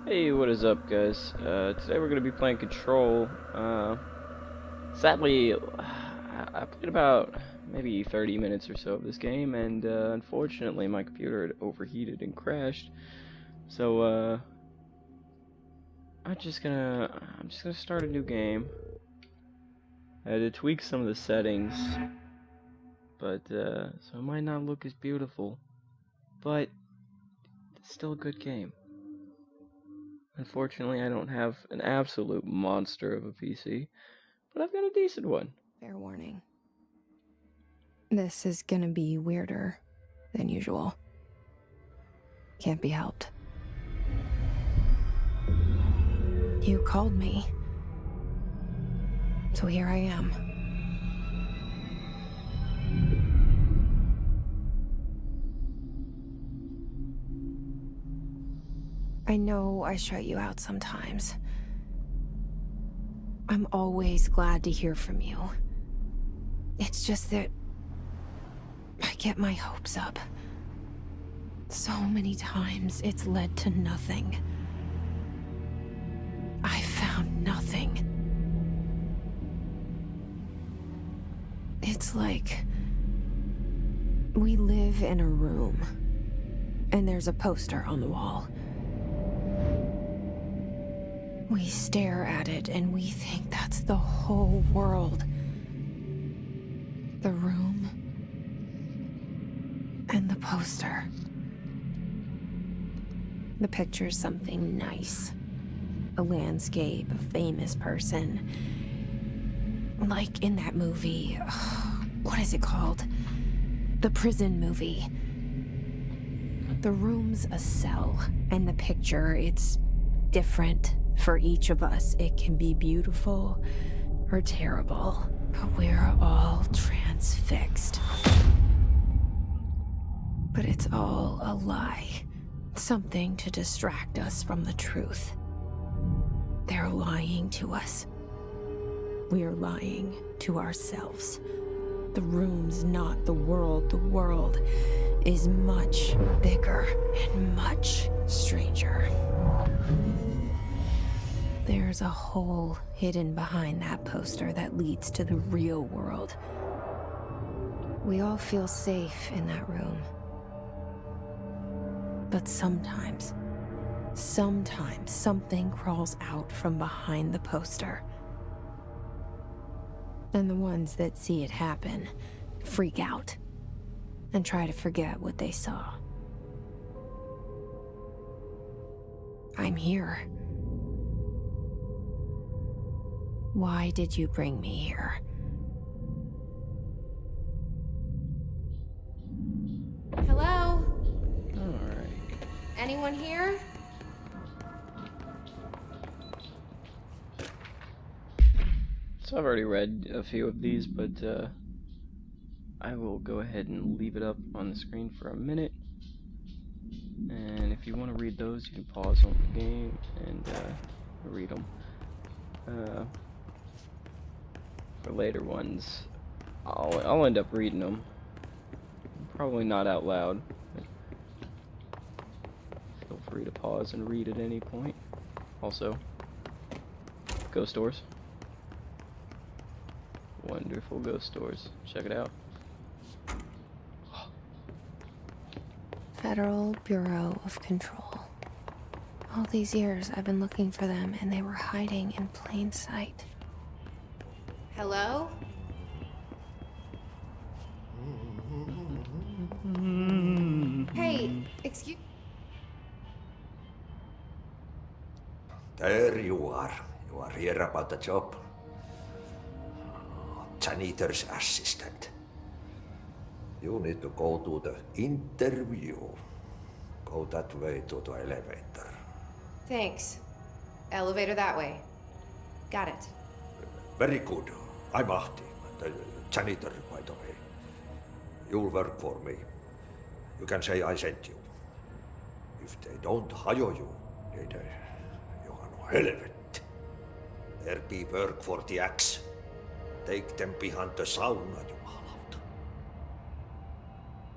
Hey, what is up, guys? Today we're gonna be playing Control. Sadly, I played about maybe 30 minutes or so of this game, and unfortunately, my computer had overheated and crashed. So, I'm just gonna start a new game. I had to tweak some of the settings, but so it might not look as beautiful, but it's still a good game. Unfortunately, I don't have an absolute monster of a PC, but I've got a decent one. Fair warning. This is gonna be weirder than usual. Can't be helped. You called me. So here I am. I know I shut you out sometimes. I'm always glad to hear from you. It's just that I get my hopes up. So many times it's led to nothing. I found nothing. It's like we live in a room, and there's a poster on the wall. We stare at it and we think that's the whole world. The room and the poster. The picture's something nice. A landscape, a famous person. Like in that movie, what is it called? The prison movie. The room's a cell, and the picture, it's different for each of us. It can be beautiful or terrible, but we're all transfixed. But it's all a lie. Something to distract us from the truth. They're lying to us. We're lying to ourselves. The room's not the world. The world is much bigger and much stranger. There's a hole hidden behind that poster that leads to the real world. We all feel safe in that room. But sometimes something crawls out from behind the poster. And the ones that see it happen freak out and try to forget what they saw. I'm here. Why did you bring me here? Hello? Alright. Anyone here? So I've already read a few of these, but I will go ahead and leave it up on the screen for a minute. And if you want to read those, you can pause on the game and read them. For later ones, I'll end up reading them. Probably not out loud, but feel free to pause and read at any point. Also, ghost stores. Wonderful ghost stores. Check it out. Federal Bureau of Control. All these years I've been looking for them, and they were hiding in plain sight. Hello? Hey, excuse... There you are. You are here about the job. Janitor's assistant. You need to go to the interview. Go that way to the elevator. Thanks. Elevator that way. Got it. Very good. I'm Ahti, the janitor, by the way. You'll work for me. You can say I sent you. If they don't hire you, then you are no helvet. There be work for the axe. Take them behind the sauna, jumalauta.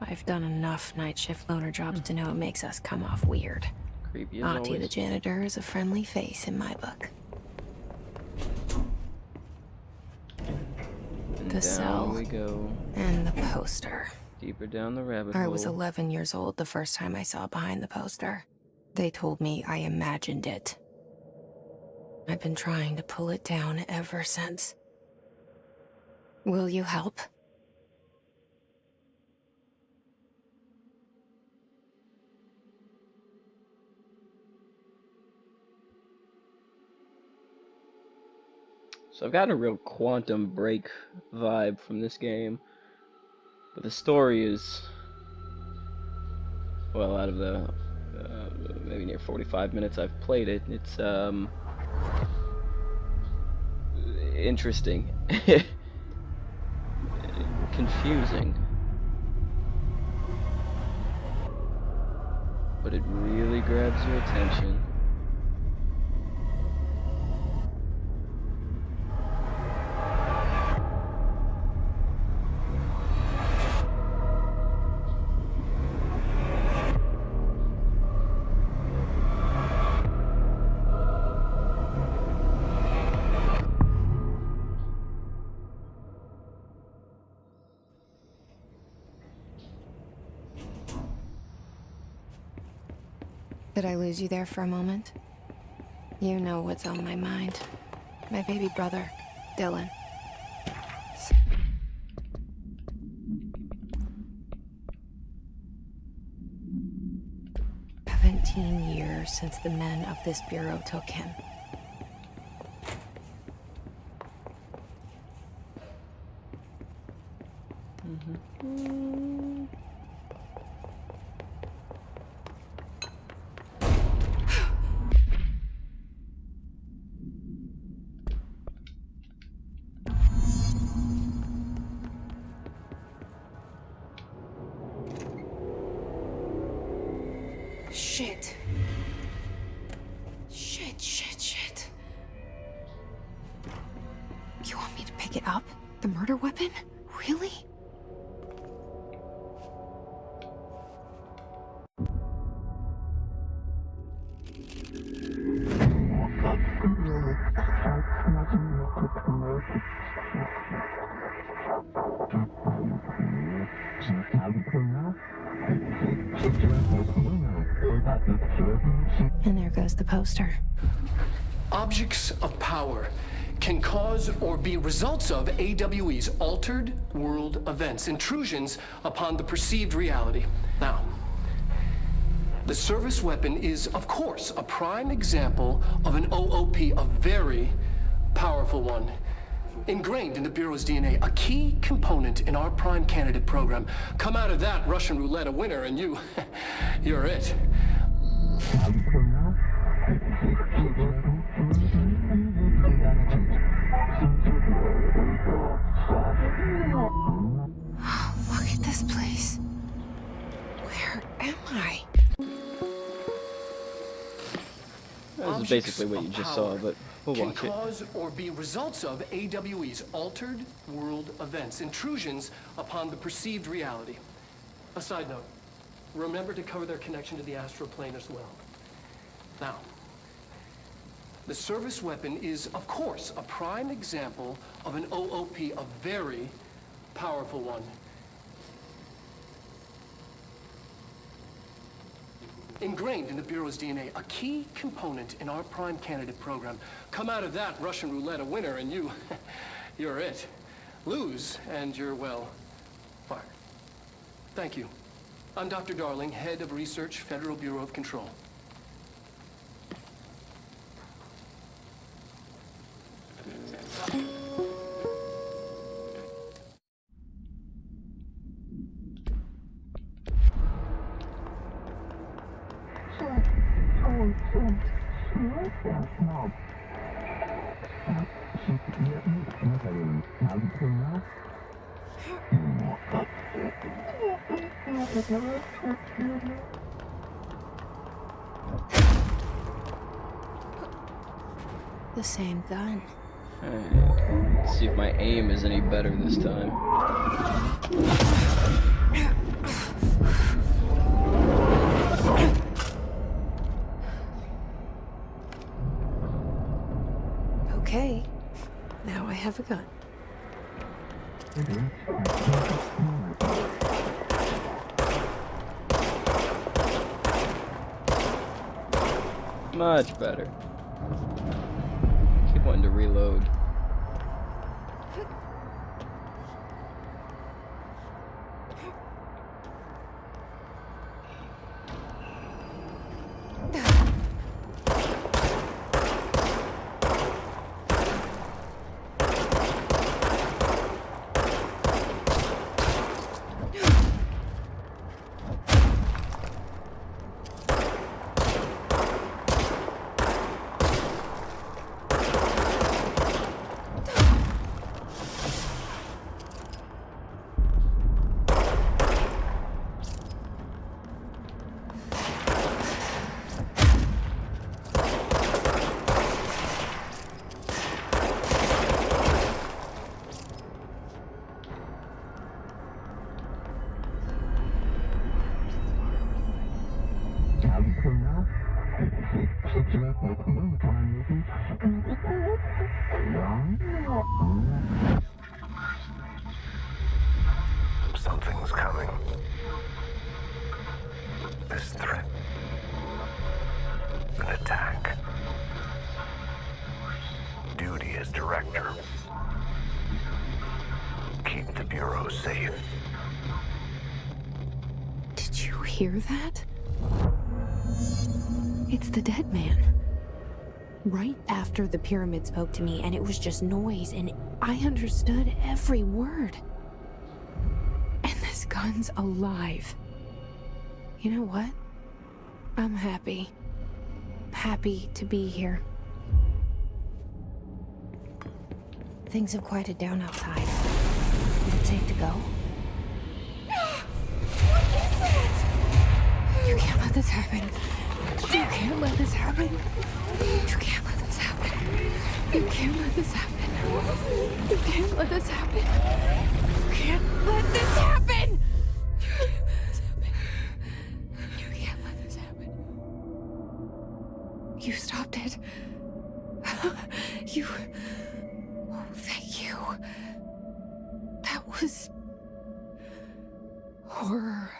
I've done enough night shift loner jobs to know it makes us come off weird. Creepy as Auntie the always. janitor is a friendly face in my book. And The down cell. we go. And the poster. Deeper down the rabbit I hole. was 11 years old the first time I saw behind the poster. They told me I imagined it. I've been trying to pull it down ever since. Will you help? So I've gotten a real Quantum Break vibe from this game. But the story is, well, out of the maybe near 45 minutes I've played it, it's interesting. Confusing. But it really grabs your attention. Did I lose you there for a moment? You know what's on my mind. My baby brother, Dylan. 17 years since the men of this bureau took him. Shit. Shit. You want me to pick it up? The murder weapon? Really? And there goes the poster. Objects of power can cause or be results of AWE's altered world events, intrusions upon the perceived reality. Now, the service weapon is, of course, a prime example of an OOP, a very powerful one. Ingrained in the Bureau's DNA, a key component in our prime candidate program. Come out of that Russian roulette a winner and you're it. Look at this place. Where am I? This is basically what you just saw, but we'll watch it. Can cause or be results of AWE's altered world events, intrusions upon the perceived reality. A side note, remember to cover their connection to the astral plane as well. Now, the service weapon is, of course, a prime example of an OOP, a very powerful one. Ingrained in the Bureau's DNA, a key component in our prime candidate program. Come out of that Russian roulette a winner and you're it. Lose and you're, well, fired. Thank you. I'm Dr. Darling, Head of Research, Federal Bureau of Control. The same gun. Alright, let's see if my aim is any better this time. Okay, now I have a gun. Much better. Keep wanting to reload. Something's coming. This threat. An attack. Duty as director. Keep the Bureau safe. Did you hear that? It's the dead man. Right after the pyramid spoke to me, and it was just noise, and I understood every word. And this gun's alive. You know what? I'm happy. Happy to be here. Things have quieted down outside. Is it safe to go? What is that? You can't let this happen. You can't let this happen. You can't let this happen. You can't let this happen. You can't let this happen. You can't let this happen. You can't let this happen. You stopped it. You... Oh, thank you. That was... horror.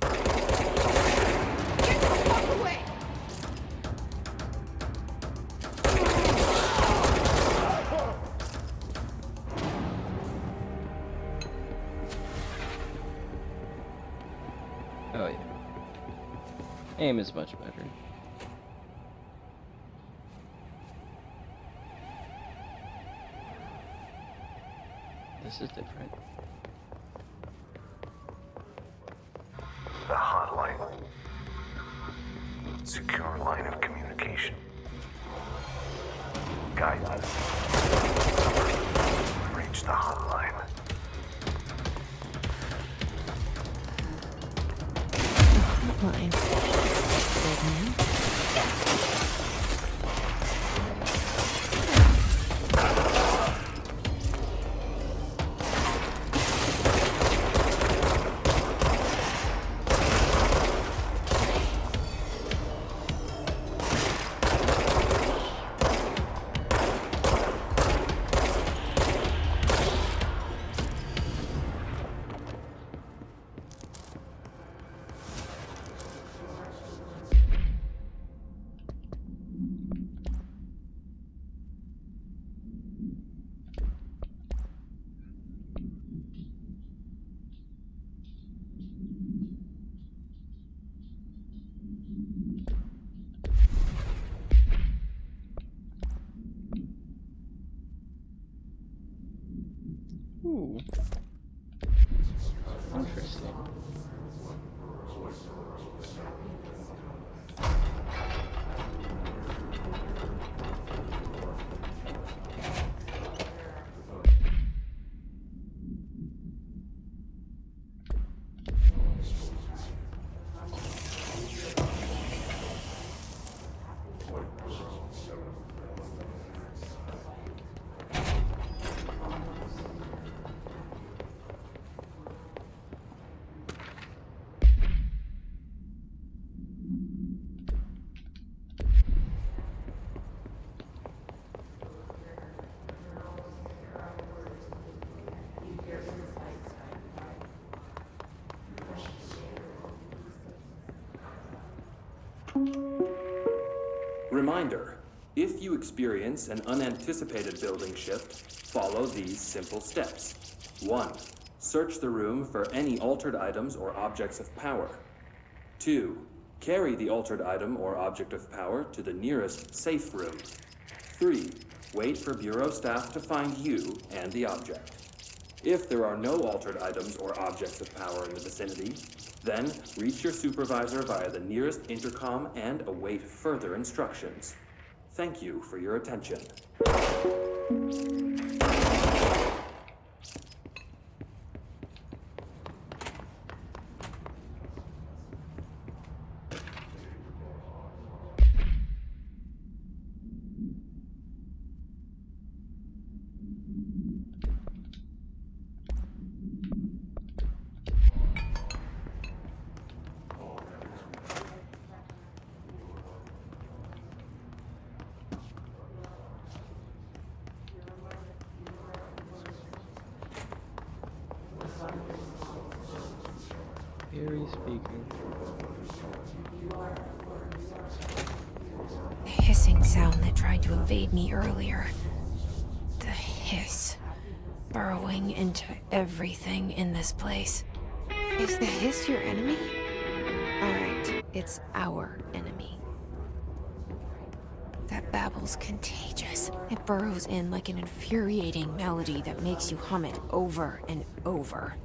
Get the fuck away! Oh yeah. Aim is much better. This is different. The hotline. Secure line of communication. Guidance. Reach the hotline. Line. Dead man. Ooh. Interesting. Reminder, if you experience an unanticipated building shift, follow these simple steps. 1. Search the room for any altered items or objects of power. 2. Carry the altered item or object of power to the nearest safe room. 3. Wait for Bureau staff to find you and the object. If there are no altered items or objects of power in the vicinity, then reach your supervisor via the nearest intercom and await further instructions. Thank you for your attention. Barry speaking. The hissing sound that tried to evade me earlier. The hiss. Burrowing into everything in this place. Is the hiss your enemy? Alright, it's our enemy. That babble's contagious. It burrows in like an infuriating melody that makes you hum it over and over.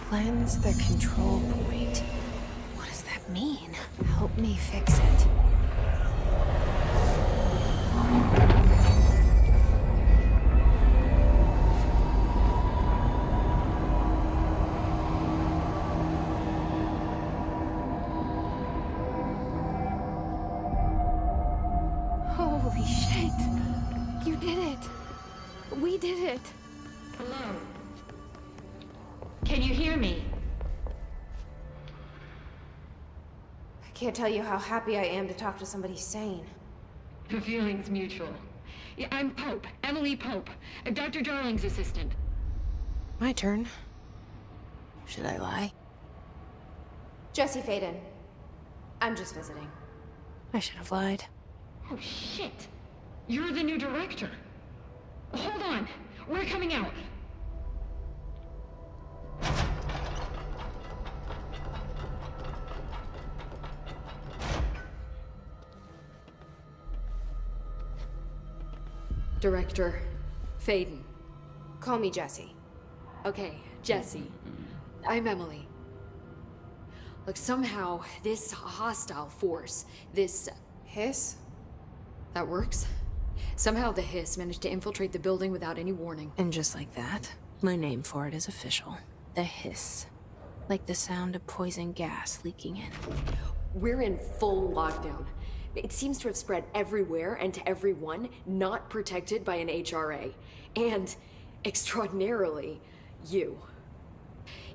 Cleanse the control point. What does that mean? Help me fix it. Holy shit! You did it! We did it! Hello? Can you hear me? I can't tell you how happy I am to talk to somebody sane. The feeling's mutual. Yeah, I'm Pope, Emily Pope, Dr. Darling's assistant. My turn. Should I lie? Jesse Faden. I'm just visiting. I should have lied. Oh, shit. You're the new director. Hold on. We're coming out. Director Faden. Call me Jessie. Okay, Jesse. I'm Emily. Look, somehow this hostile force, this... Hiss? that works? Somehow the hiss managed to infiltrate the building without any warning. And just like that, my name for it is official. The hiss. Like the sound of poison gas leaking in. We're in full lockdown. It seems to have spread everywhere and to everyone, not protected by an HRA. And, extraordinarily, you.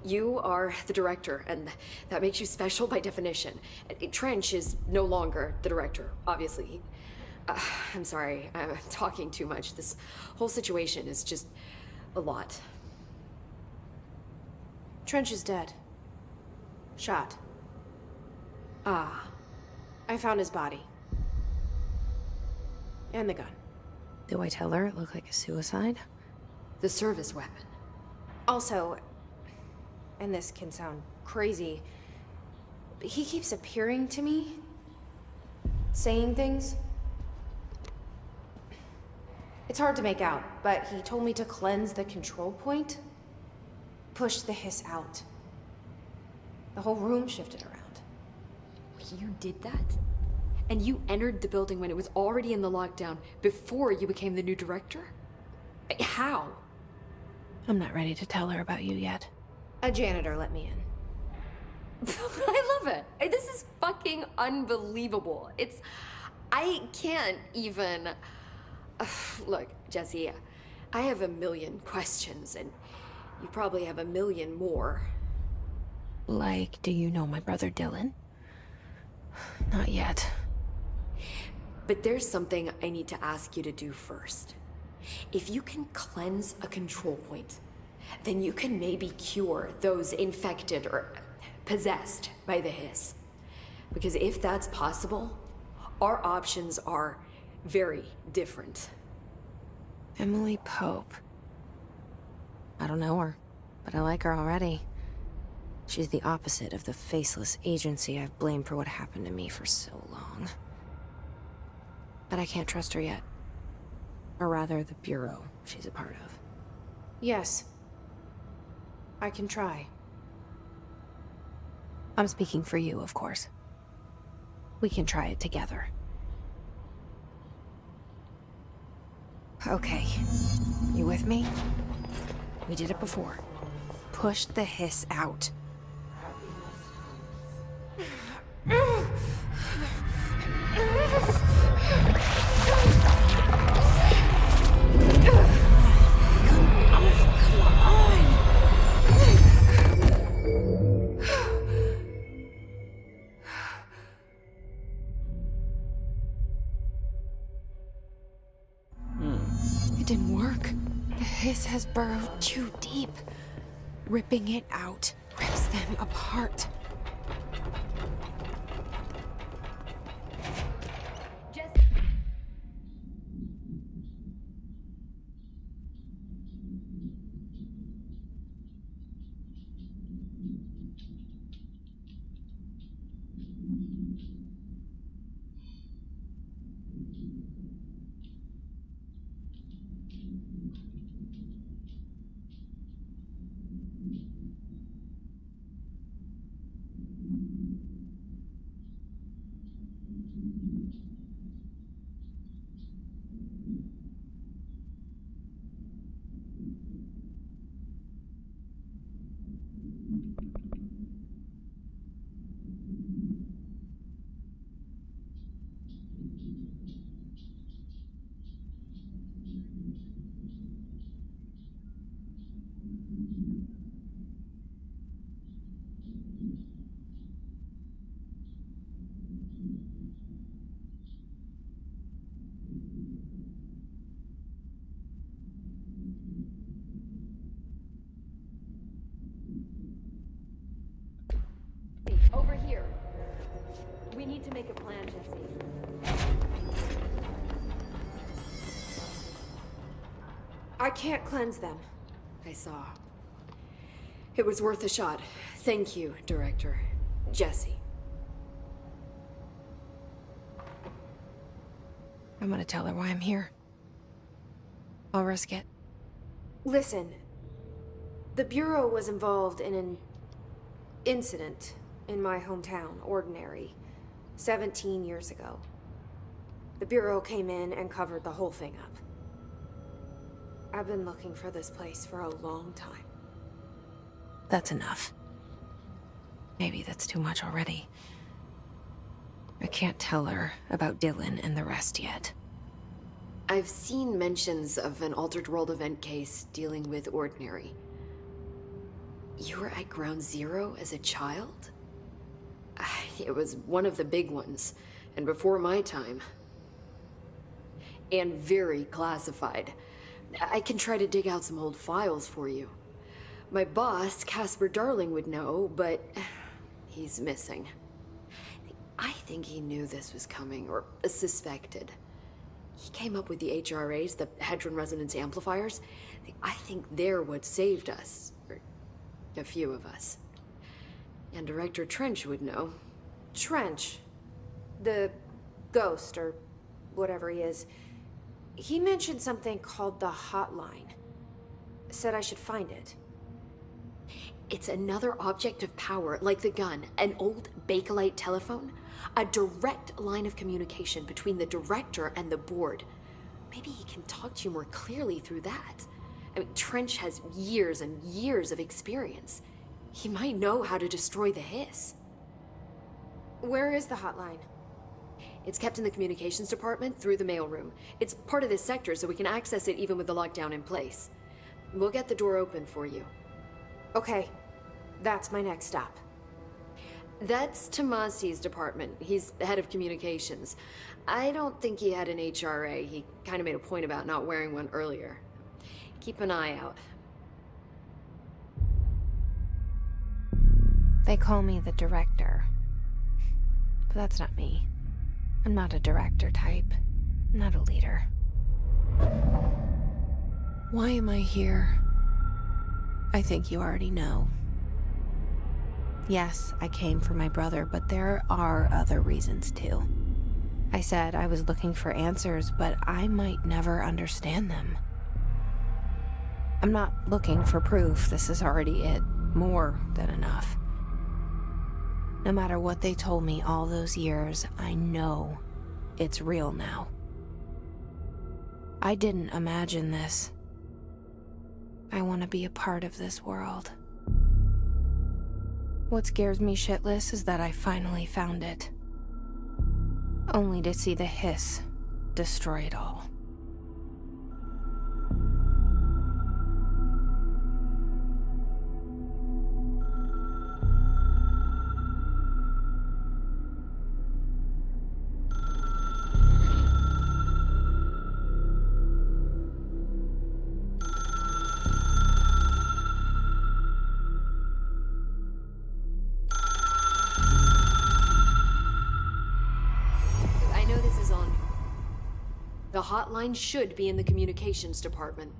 You are the director, and that makes you special by definition. Trench is no longer the director, obviously. I'm sorry, I'm talking too much. This whole situation is just a lot. Trench is dead. Shot. Ah. I found his body. And the gun. Do I tell her it looked like a suicide? The service weapon. Also, and this can sound crazy, but he keeps appearing to me, saying things. It's hard to make out, but he told me to cleanse the control point, push the hiss out. The whole room shifted around. You did that? And you entered the building when it was already in the lockdown before you became the new director? How? I'm not ready to tell her about you yet. A janitor let me in. I love it. This is fucking unbelievable. I can't even... Look, Jesse, I have a million questions, and you probably have a million more. Like, do you know my brother Dylan? Not yet. But there's something I need to ask you to do first. If you can cleanse a control point, then you can maybe cure those infected or possessed by the hiss. Because if that's possible, our options are very different. Emily Pope. I don't know her, but I like her already. She's the opposite of the faceless agency I've blamed for what happened to me for so long. But I can't trust her yet. Or rather, the Bureau she's a part of. Yes. I can try. I'm speaking for you, of course. We can try it together. Okay. You with me? We did it before. Push the hiss out. It didn't work. The hiss has burrowed too deep. Ripping it out rips them apart. need to make a plan, Jesse. I can't cleanse them. I saw. It was worth a shot. Thank you, Director. Jesse. I'm gonna tell her why I'm here. I'll risk it. Listen, the Bureau was involved in an incident in my hometown, Ordinary, 17 years ago. The Bureau came in and covered the whole thing up. I've been looking for this place for a long time. That's enough. Maybe that's too much already. I can't tell her about Dylan and the rest yet. I've seen mentions of an Altered World event case dealing with Ordinary. You were at Ground Zero as a child? It was one of the big ones, and before my time. And very classified. I can try to dig out some old files for you. My boss, Casper Darling, would know, but he's missing. I think he knew this was coming, or suspected. He came up with the HRAs, the Hedron Resonance Amplifiers. I think they're what saved us, or a few of us. And Director Trench would know. Trench, the ghost, or whatever he is, he mentioned something called the Hotline. Said I should find it. It's another object of power, like the gun, an old Bakelite telephone, a direct line of communication between the director and the board. Maybe he can talk to you more clearly through that. I mean, Trench has years and years of experience. He might know how to destroy the hiss. Where is the hotline? It's kept in the communications department through the mailroom. It's part of this sector, so we can access it even with the lockdown in place. We'll get the door open for you. Okay, that's my next stop. That's Tomasi's department. He's the head of communications. I don't think he had an HRA. He kind of made a point about not wearing one earlier. Keep an eye out. They call me the director. But that's not me. I'm not a director type. I'm not a leader. Why am I here? I think you already know. Yes, I came for my brother, but there are other reasons too. I said I was looking for answers, but I might never understand them. I'm not looking for proof. This is already it. More than enough. No matter what they told me all those years, I know it's real now. I didn't imagine this. I want to be a part of this world. What scares me shitless is that I finally found it. Only to see the hiss destroy it all. The hotline should be in the communications department.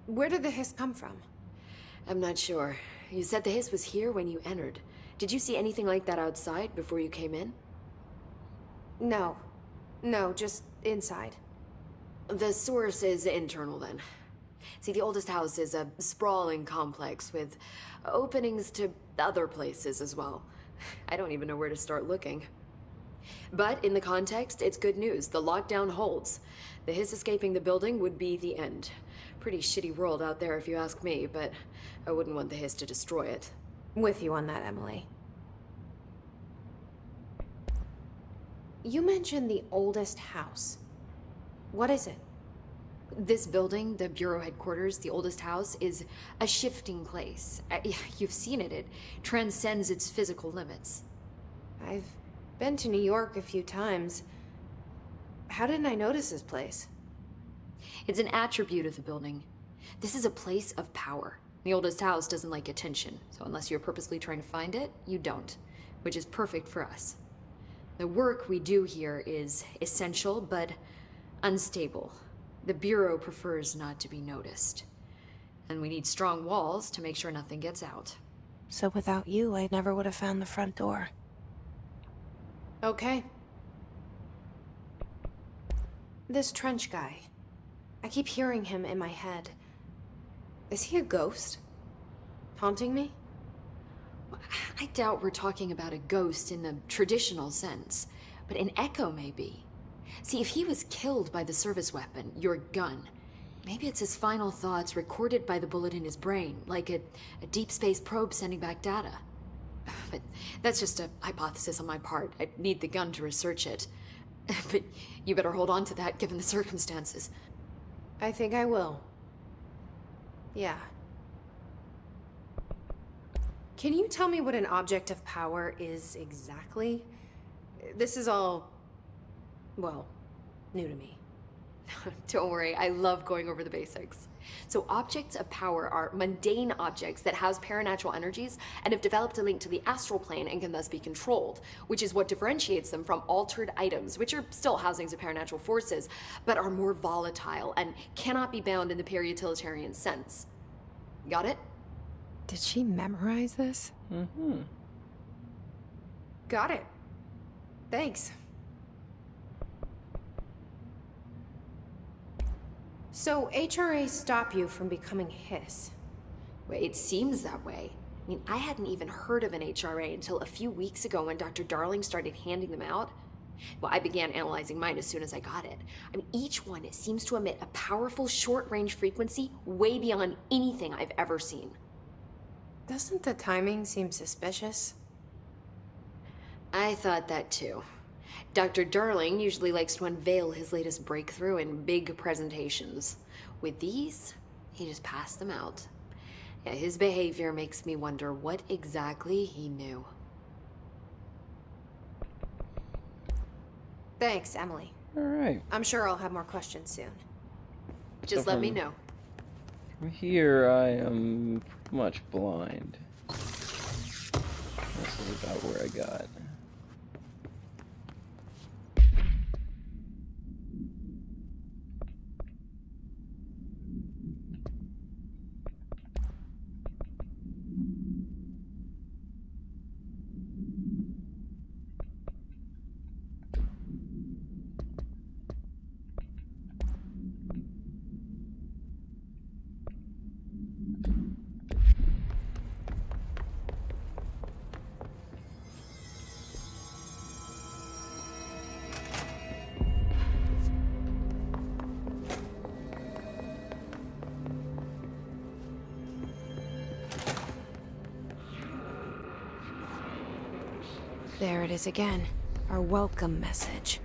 Where did the hiss come from? I'm not sure. You said the hiss was here when you entered. Did you see anything like that outside before you came in? No. No, just inside. The source is internal then. See, the oldest house is a sprawling complex with openings to other places as well. I don't even know where to start looking. But in the context, it's good news. The lockdown holds. The hiss escaping the building would be the end. Pretty shitty world out there if you ask me, but I wouldn't want the hiss to destroy it. With you on that, Emily. You mentioned the oldest house. What is it? This building, the Bureau headquarters, the oldest house, is a shifting place. You've seen it. It transcends its physical limits. I've been to New York a few times. How didn't I notice this place? It's an attribute of the building. This is a place of power. The oldest house doesn't like attention, so unless you're purposely trying to find it, you don't, which is perfect for us. The work we do here is essential, but unstable. The Bureau prefers not to be noticed. And we need strong walls to make sure nothing gets out. So without you, I never would have found the front door. Okay. This Trench guy. I keep hearing him in my head. Is he a ghost? Haunting me? I doubt we're talking about a ghost in the traditional sense, but an echo maybe. See, if he was killed by the service weapon, your gun, maybe it's his final thoughts recorded by the bullet in his brain, like a deep space probe sending back data. But that's just a hypothesis on my part. I'd need the gun to research it. But you better hold on to that given the circumstances. I think I will. Yeah. Can you tell me what an object of power is exactly? This is all, well, new to me. Don't worry, I love going over the basics. So objects of power are mundane objects that house paranatural energies and have developed a link to the astral plane and can thus be controlled, which is what differentiates them from altered items, which are still housings of paranatural forces, but are more volatile and cannot be bound in the peri-utilitarian sense. Got it? Did she memorize this? Mm-hmm. Got it. Thanks. So, HRA stop you from becoming Hiss? Well, it seems that way. I mean, I hadn't even heard of an HRA until a few weeks ago when Dr. Darling started handing them out. Well, I began analyzing mine as soon as I got it. I mean, each one seems to emit a powerful short-range frequency way beyond anything I've ever seen. Doesn't the timing seem suspicious? I thought that too. Dr. Darling usually likes to unveil his latest breakthrough in big presentations. With these, he just passed them out. Yeah, his behavior makes me wonder what exactly he knew. Thanks, Emily. All right. I'm sure I'll have more questions soon. Just So let me know. From here, I am pretty much blind. This is about where I got. There it is again. Our welcome message.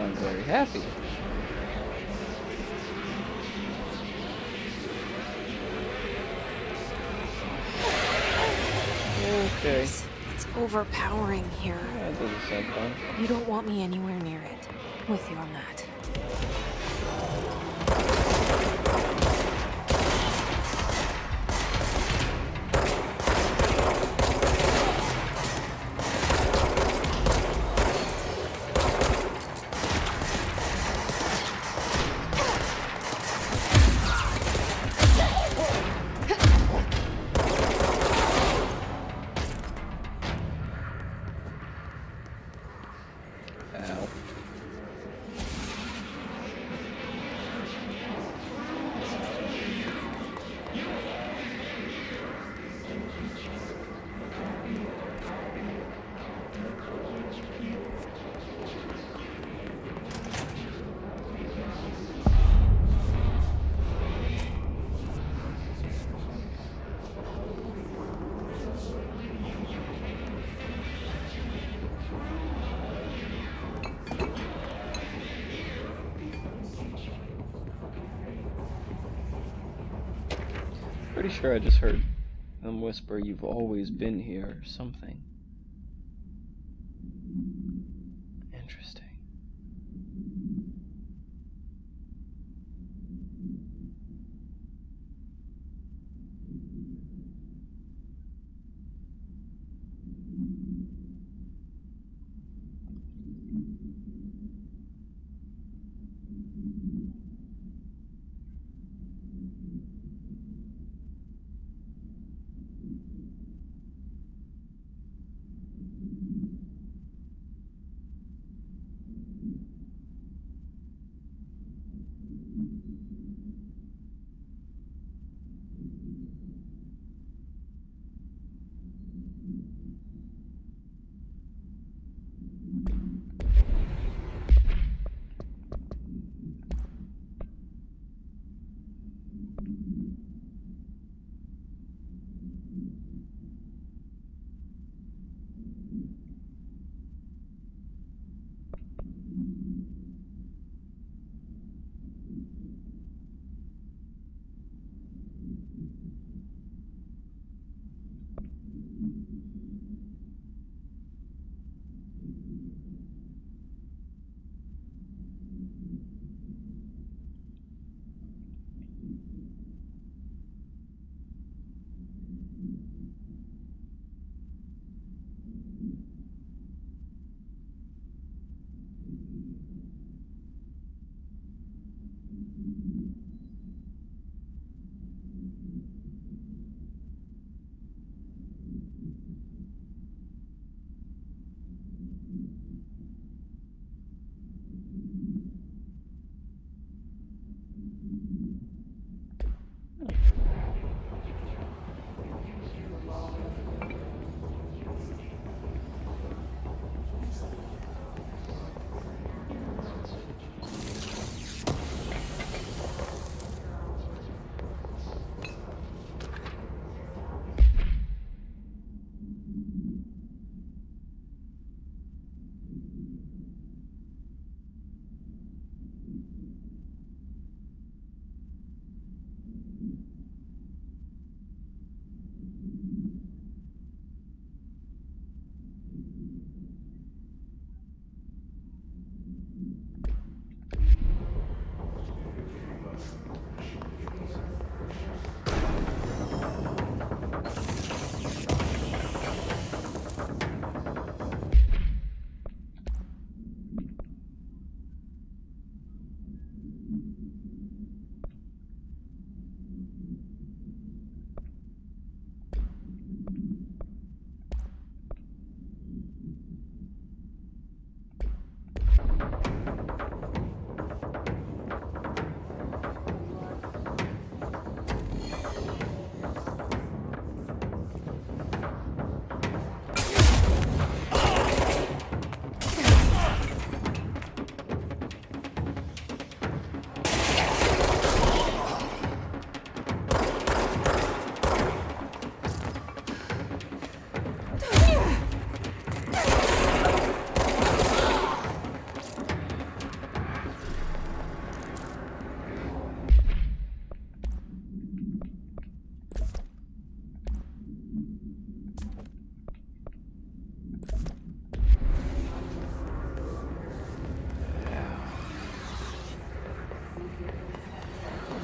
I'm very happy. Okay. It's overpowering here. That doesn't sound fun. You don't want me anywhere near it. With you on that. Ow. Pretty sure I just heard them whisper, "You've always been here," or something. Interesting.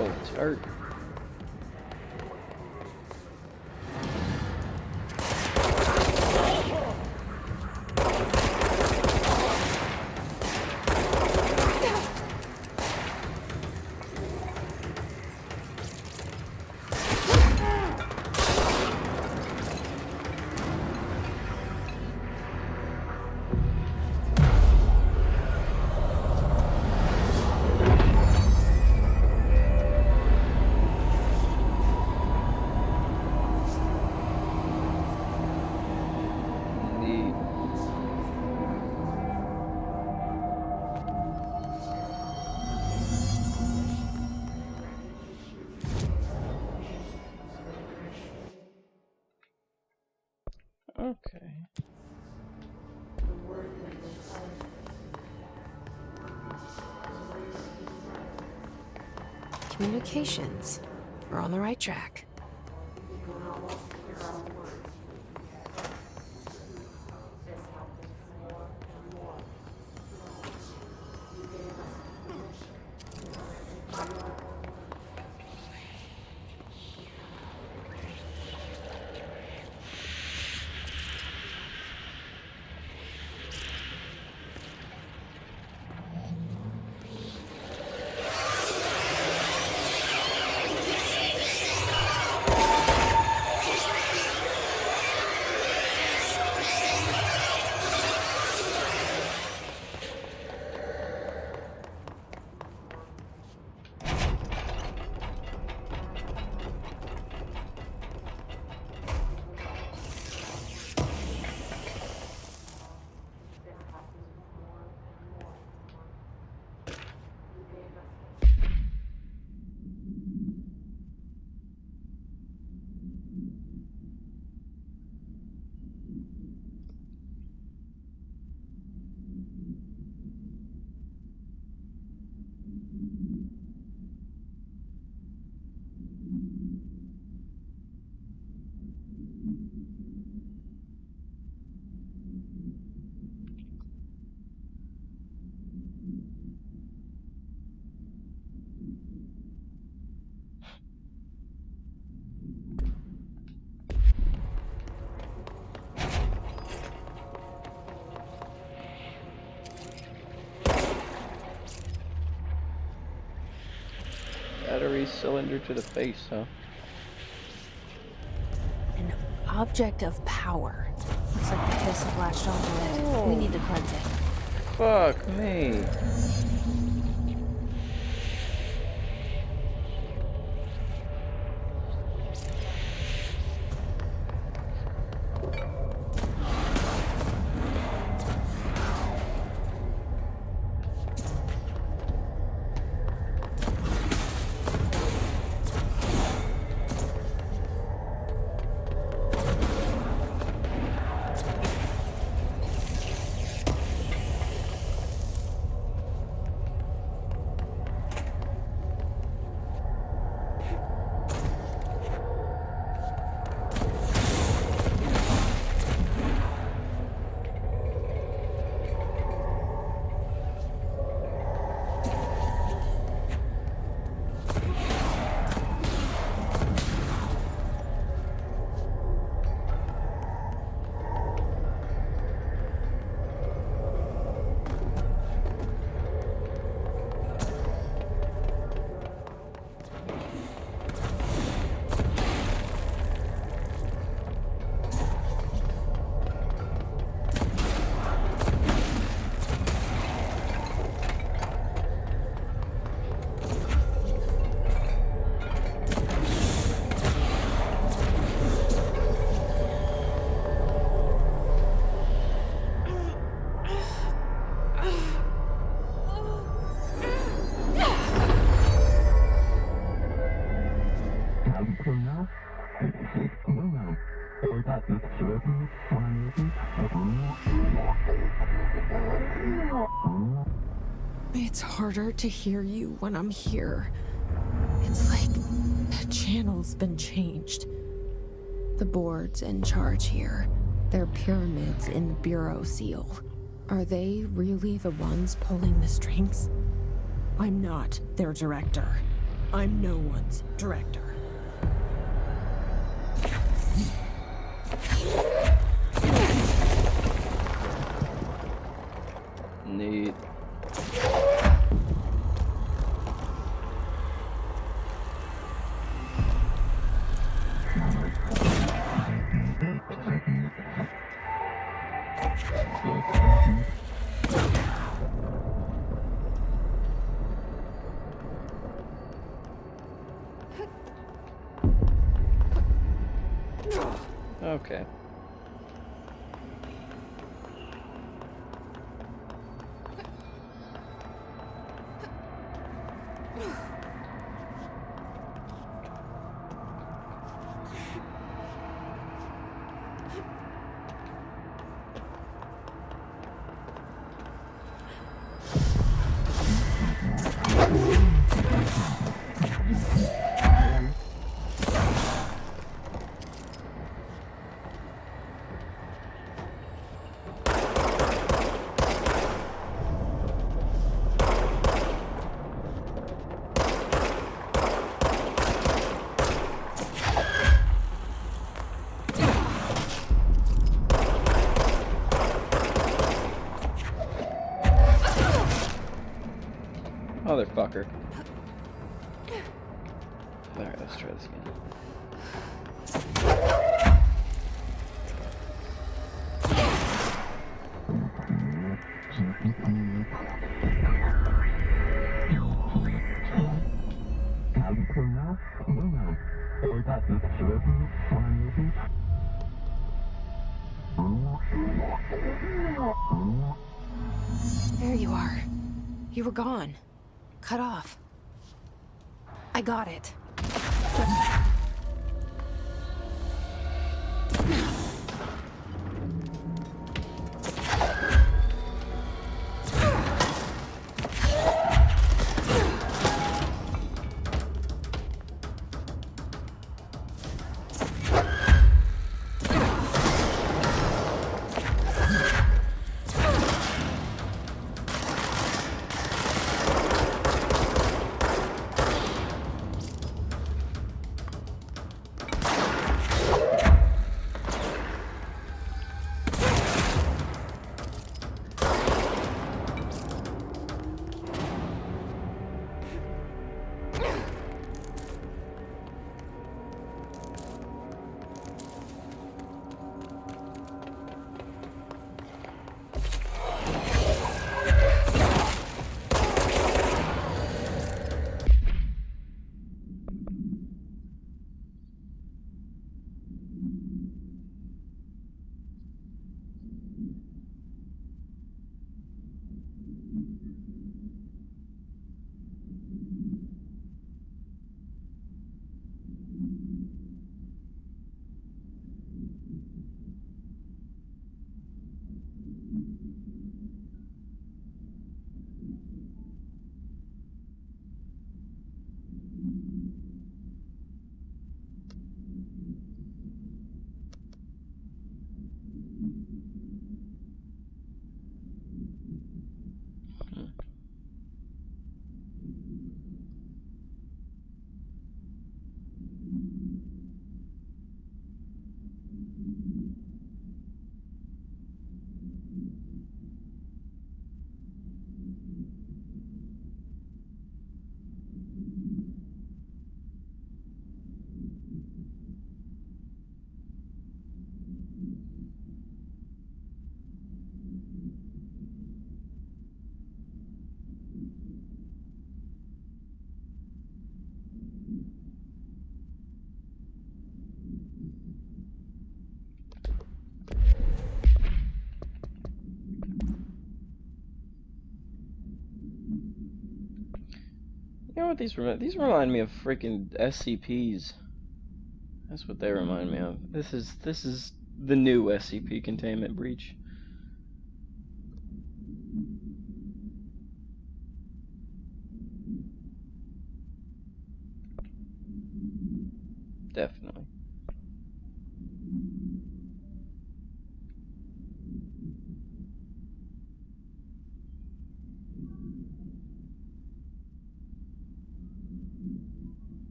Oh, it's hurt. Okay. Communications. We're on the right track. Battery cylinder to the face, huh? An object of power. Looks like the hiss have latched onto it. We need to cleanse it. Fuck me. It's harder to hear you when I'm here. It's like the channel's been changed. The boards in charge here, they're pyramids in the Bureau seal. Are they really the ones pulling the strings? I'm not their director. I'm no one's director. Neat. Okay. Motherfucker. Alright, let's try this again. There you are. You were gone. Cut off. I got it. You know what these remind me of freaking SCPs. That's what they remind me of. This is the new SCP containment breach. Definitely.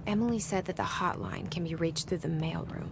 Emily said that the hotline can be reached through the mailroom.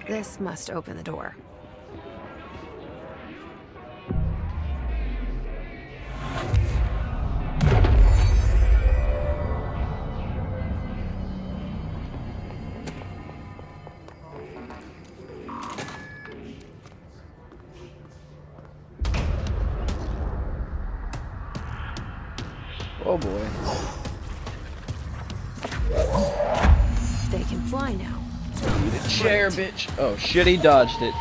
This must open the door. Oh boy. They can fly now. The chair, bitch. Oh shit, he dodged it.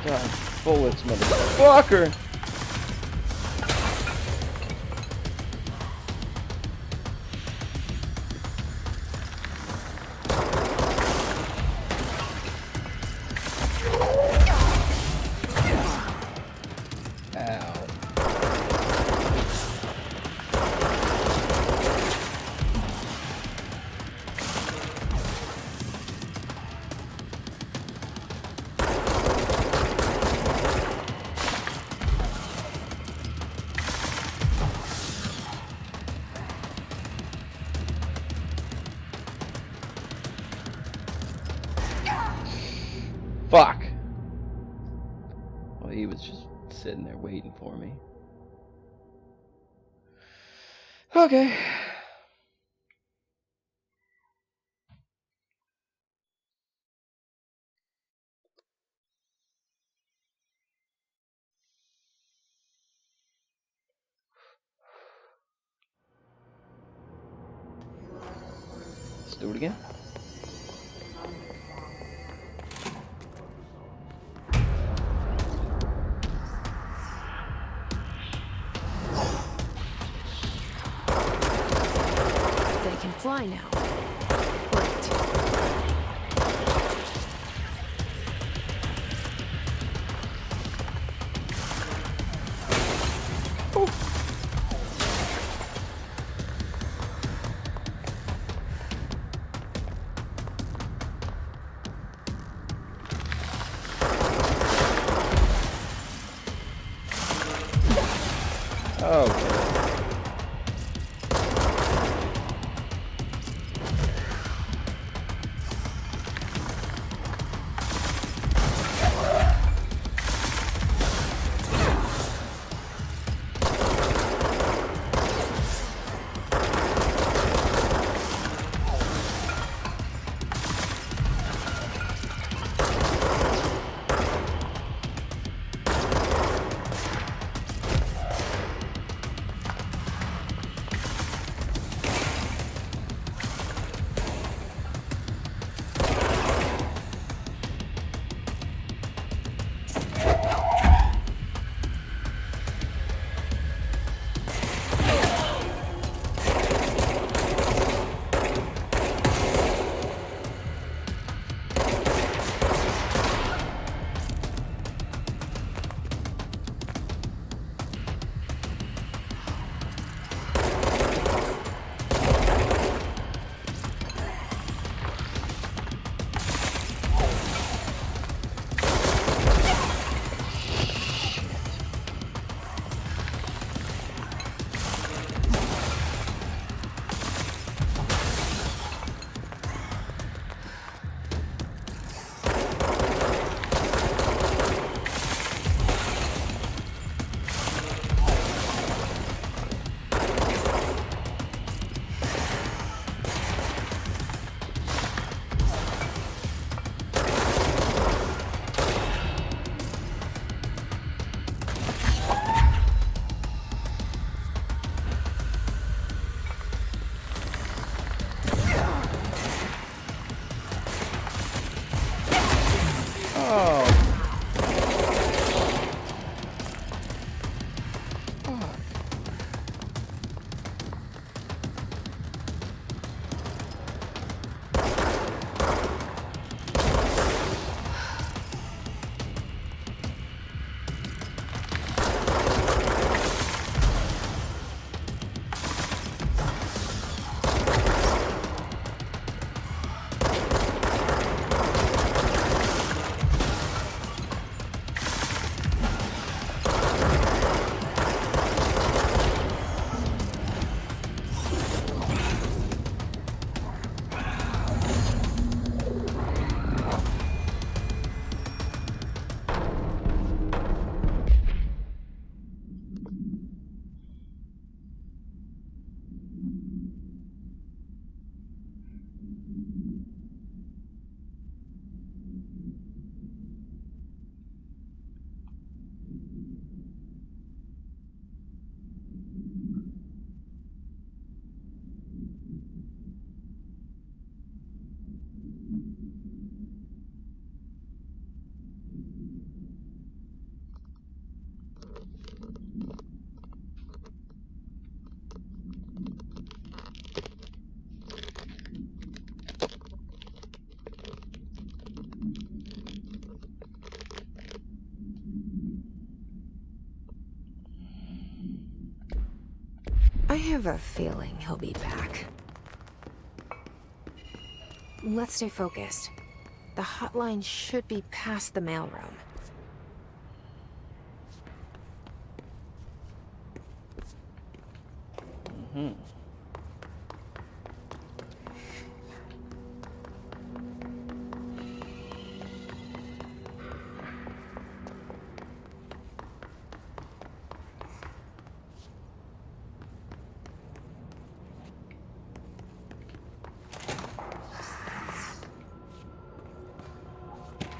God, bullets, motherfucker. Fuck. Well, he was just sitting there waiting for me. Okay. Let's do it again. Fly now. Great. Okay. I have a feeling he'll be back. Let's stay focused. The hotline should be past the mailroom.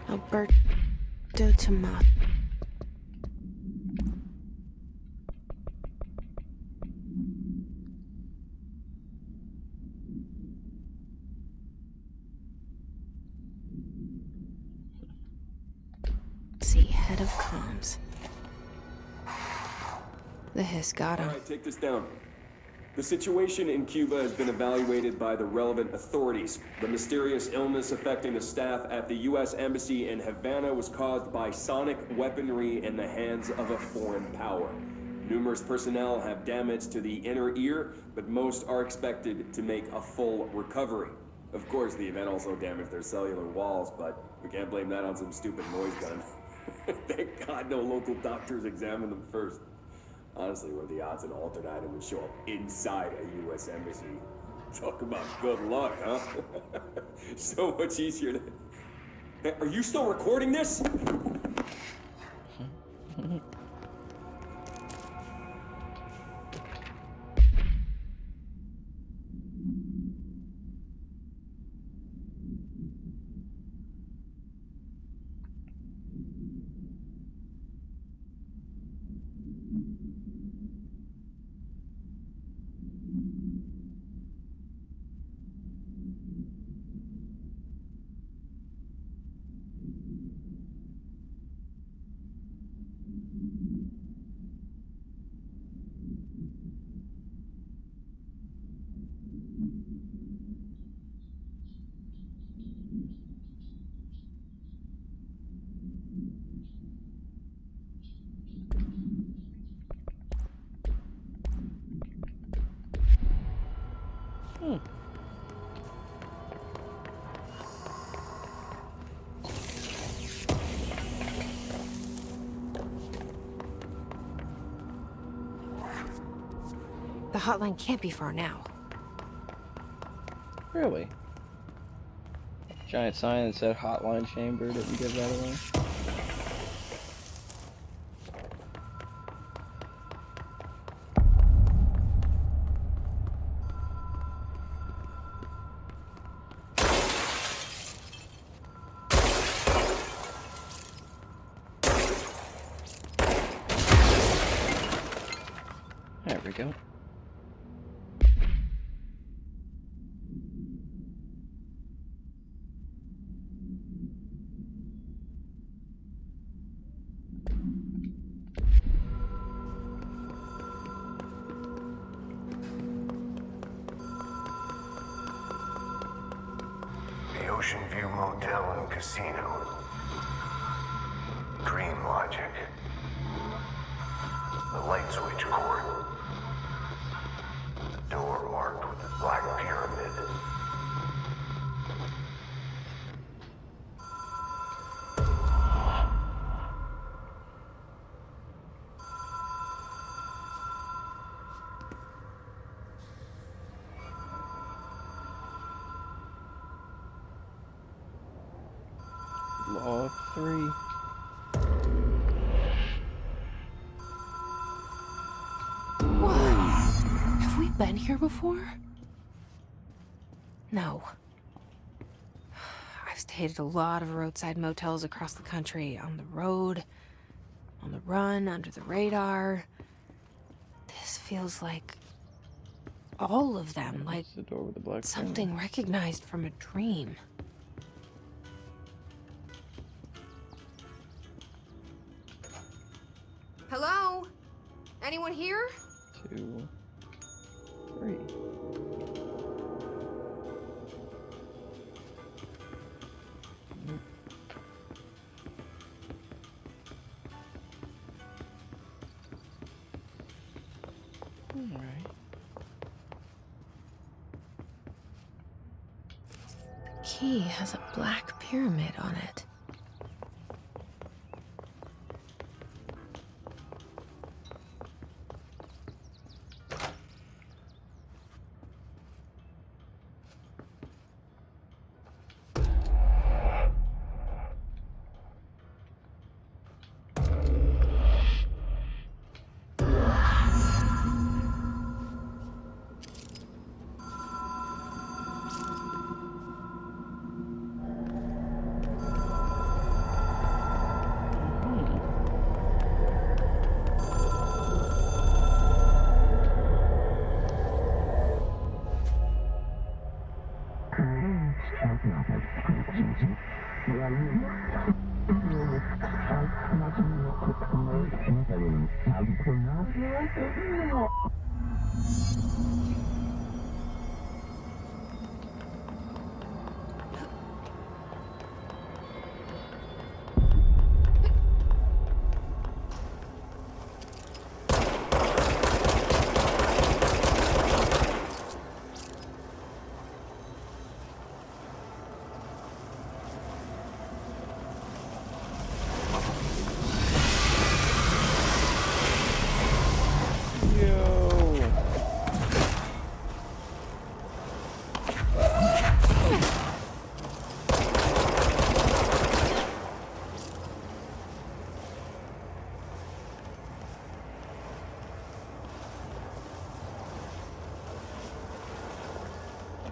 Alberto Tomato. See, head of comms. The hiss got him. All right, take this down. The situation in Cuba has been evaluated by the relevant authorities. The mysterious illness affecting the staff at the U.S. Embassy in Havana was caused by sonic weaponry in the hands of a foreign power. Numerous personnel have damage to the inner ear, but most are expected to make a full recovery. Of course, the event also damaged their cellular walls, but we can't blame that on some stupid noise gun. Thank God no local doctors examined them first. Honestly, what are the odds an altered item would show up inside a U.S. embassy? Talk about good luck, huh? So much easier to... Hey, are you still recording this? The hotline can't be far now. Really? Giant sign that said hotline chamber didn't give that away. There we go. The Ocean View Motel and Casino. Dream logic. The light switch cord. The door marked with the black pyramid. Log 3. Whoa! Have we been here before? No. I've stayed at a lot of roadside motels across the country, on the road, on the run, under the radar. This feels like all of them, like It's the door with the black something recognized from a dream. Hello? Anyone here? 2, 3. Alright. key has a black pyramid on it.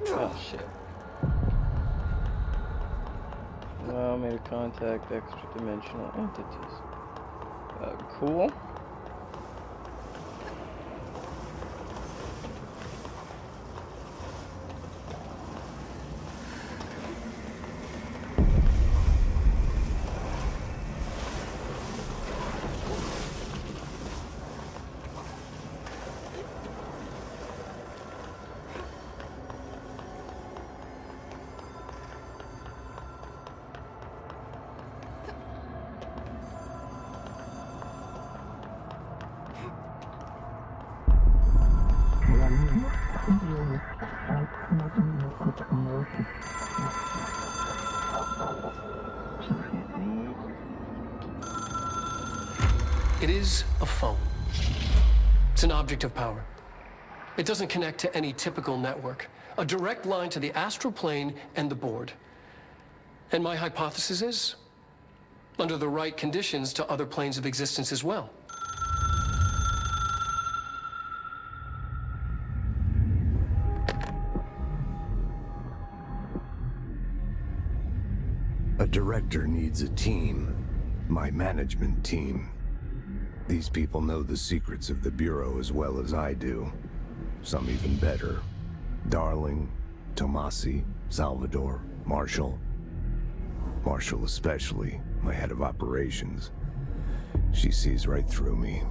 Oh shit. Allow me to contact extra-dimensional entities. Cool. It is a phone. It's an object of power. It doesn't connect to any typical network. A direct line to the astral plane and the board. And my hypothesis is, under the right conditions, to other planes of existence as well. A director needs a team. My management team. These people know the secrets of the Bureau as well as I do. Some even better. Darling, Tomasi, Salvador, Marshall. Marshall especially, my head of operations. She sees right through me.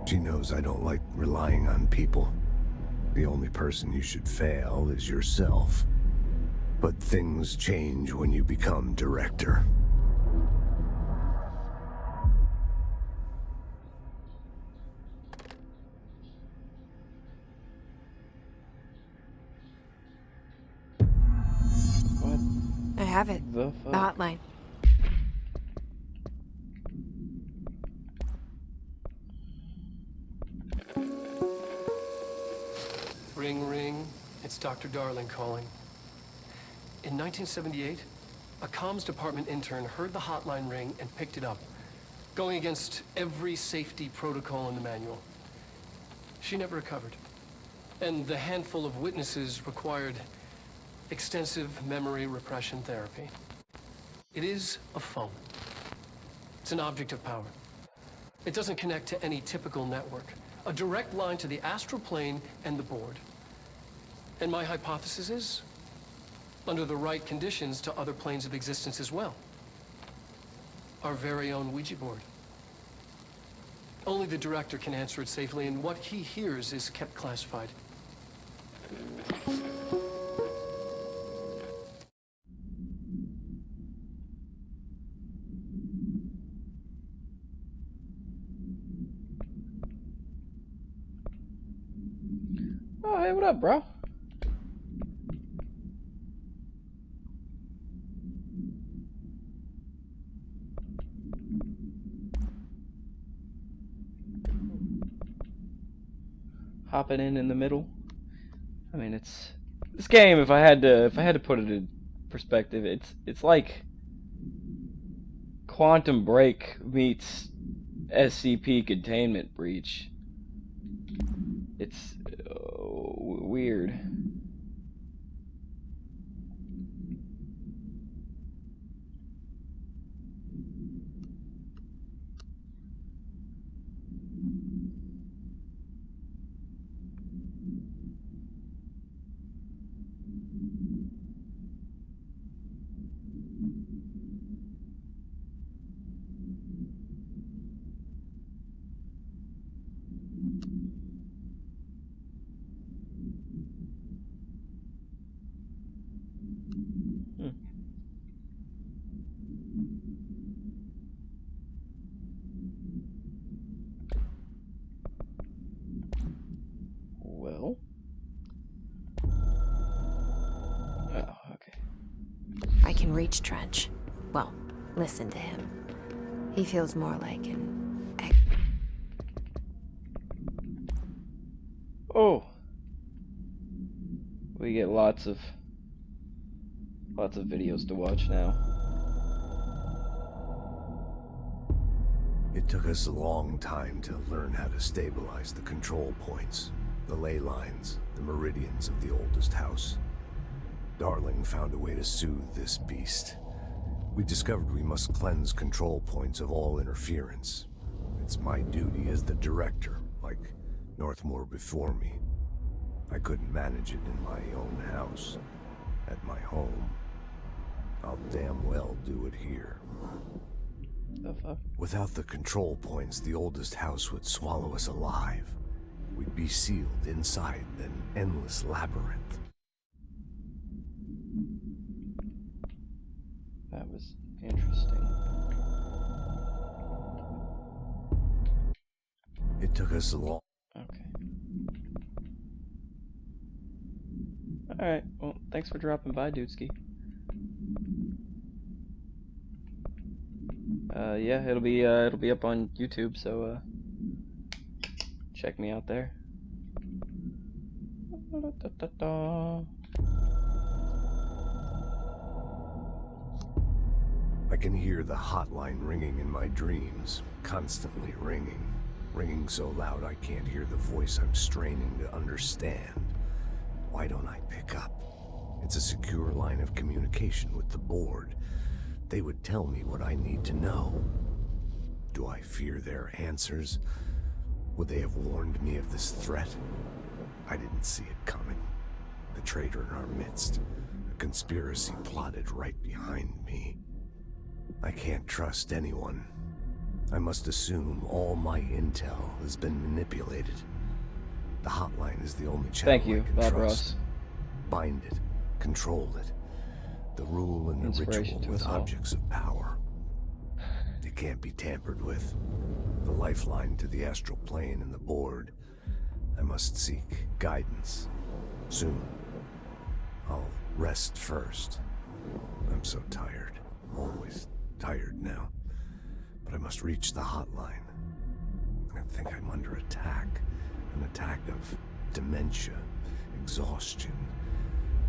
She knows I don't like relying on people. The only person you should fail is yourself. But things change when you become director. What I have it. the The fuck? hotline. Ring, ring. It's Dr. Darling calling. In 1978, a comms department intern heard the hotline ring and picked it up, going against every safety protocol in the manual. She never recovered. And the handful of witnesses required extensive memory repression therapy. It is a phone. It's an object of power. It doesn't connect to any typical network. A direct line to the astral plane and the board. And my hypothesis is, under the right conditions, to other planes of existence as well. Our very own Ouija board. Only the director can answer it safely, and what he hears is kept classified. Oh, hey, what up, bro? hopping in the middle. I mean, it's this game. If I had to put it in perspective, it's like Quantum Break meets SCP Containment Breach. It's weird. Well. Oh, okay. I can reach Trench. Well, listen to him. He feels more like an... Oh. We get lots of videos to watch now. It took us a long time to learn how to stabilize the control points, the ley lines, the meridians of the oldest house. Darling found a way to soothe this beast. We discovered we must cleanse control points of all interference. It's my duty as the director, like Northmore before me. I couldn't manage it in my own house, at my home. I'll damn well do it here. The fuck? Without the control points, the oldest house would swallow us alive. We'd be sealed inside an endless labyrinth. That was interesting. It took us a long... Okay. Alright, well, thanks for dropping by, Dudeski. Yeah, it'll be up on YouTube, so check me out there. I can hear the hotline ringing in my dreams, constantly ringing. Ringing so loud I can't hear the voice I'm straining to understand. Why don't I pick up? It's a secure line of communication with the board. They would tell me what I need to know. Do I fear their answers? Would they have warned me of this threat? I didn't see it coming. The traitor in our midst. A conspiracy plotted right behind me. I can't trust anyone. I must assume all my intel has been manipulated. The hotline is the only channel Thank you, I can Bob trust. Ross. Bind it, control it. The rule and the Inspiration ritual to with us all. objects of power. It can't be tampered with. The lifeline to the astral plane and the board. I must seek guidance. Soon. I'll rest first. I'm so tired. Always tired now. But I must reach the hotline. I think I'm under attack. An attack of dementia, exhaustion.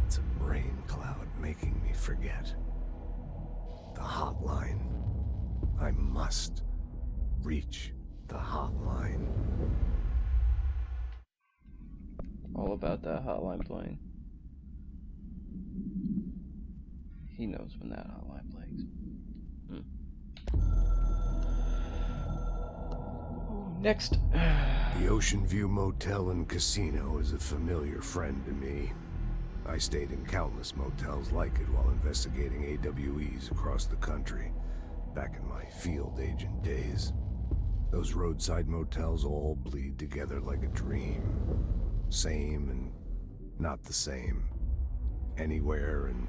It's a brain cloud making me forget. The hotline. I must reach the hotline. All about that hotline playing. He knows when that hotline plays. Next. The Ocean View Motel and Casino is a familiar friend to me. I stayed in countless motels like it while investigating AWEs across the country, back in my field agent days. Those roadside motels all bleed together like a dream. Same and not the same. Anywhere and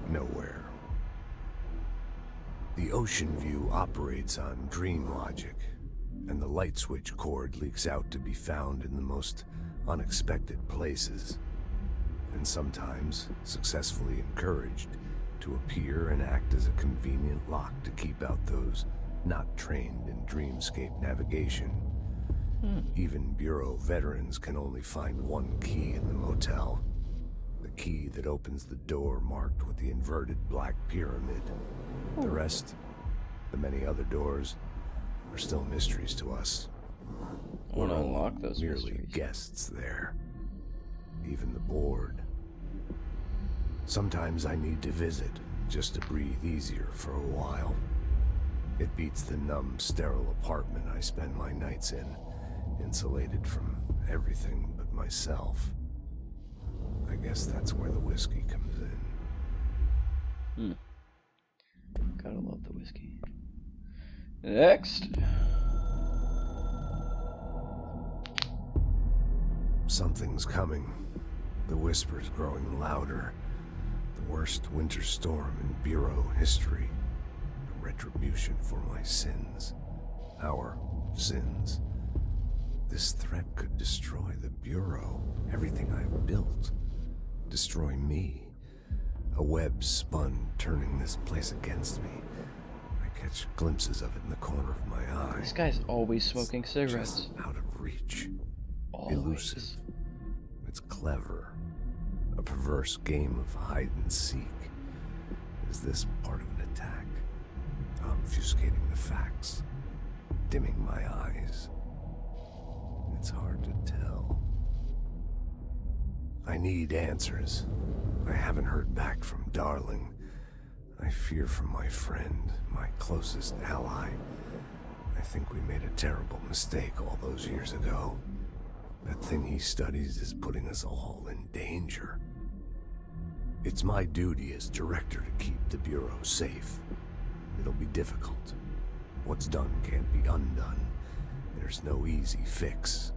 nowhere. The Ocean View operates on dream logic, and the light switch cord leaks out to be found in the most unexpected places, and sometimes successfully encouraged to appear and act as a convenient lock to keep out those not trained in dreamscape navigation. Even Bureau veterans can only find one key in the motel. The key that opens the door marked with the inverted black pyramid. The rest, the many other doors, are still mysteries to us. I want to We're unlock those merely mysteries. guests there. Even the board. Sometimes I need to visit, just to breathe easier for a while. It beats the numb, sterile apartment I spend my nights in, insulated from everything but myself. I guess that's where the whiskey comes in. Gotta love the whiskey. Next. Something's coming. The whisper's growing louder. The worst winter storm in Bureau history. A retribution for my sins. Our sins. This threat could destroy the Bureau, everything I've built. Destroy me. A web spun, turning this place against me. I catch glimpses of it in the corner of my eye. This guy's always smoking cigarettes. Just out of reach. Always. Elusive. It's clever. A perverse game of hide and seek. Is this part of an attack? Obfuscating the facts. Dimming my eyes. It's hard to tell. I need answers. I haven't heard back from Darling. I fear for my friend, my closest ally. I think we made a terrible mistake all those years ago. That thing he studies is putting us all in danger. It's my duty as director to keep the Bureau safe. It'll be difficult. What's done can't be undone. There's no easy fix.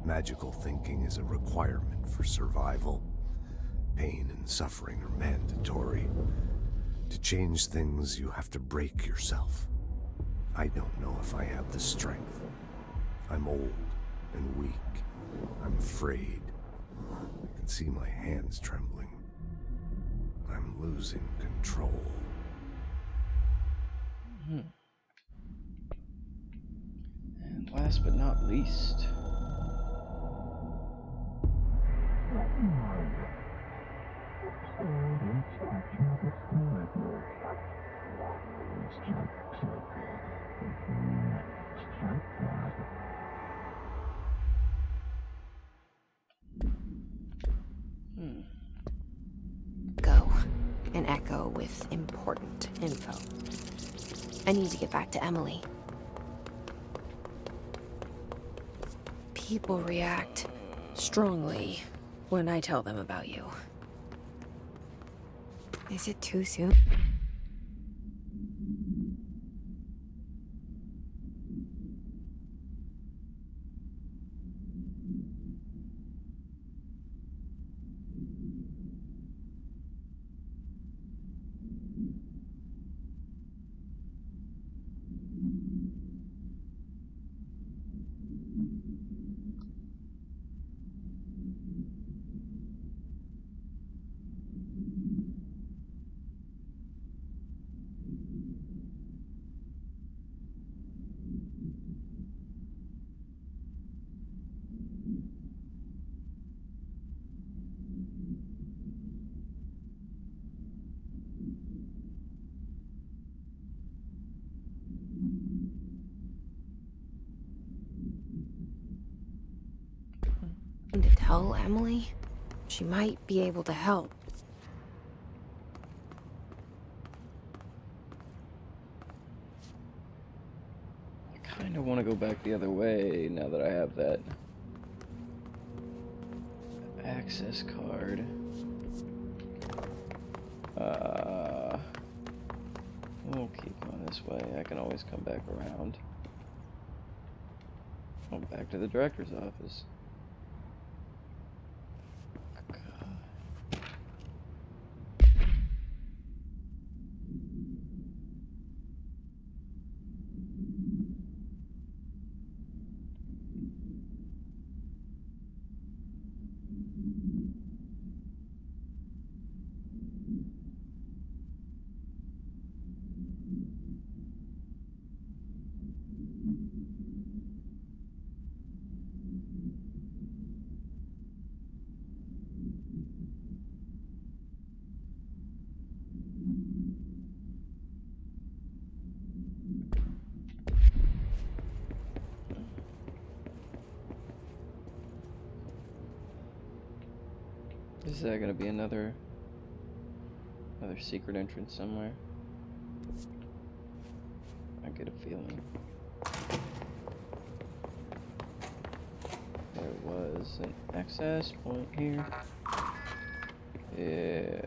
Magical thinking is a requirement for survival. Pain and suffering are mandatory. To change things, you have to break yourself. I don't know if I have the strength. I'm old and weak. I'm afraid. I can see my hands trembling. I'm losing control. And last but not least. Go. An echo with important info. I need to get back to Emily. People react strongly when I tell them about you. Is it too soon? To tell Emily? She might be able to help. I kind of want to go back the other way now that I have that access card. We'll keep going this way. I can always come back around. Oh, back to the director's office. Is that gonna be another secret entrance somewhere? I get a feeling. There was an access point here. Yeah.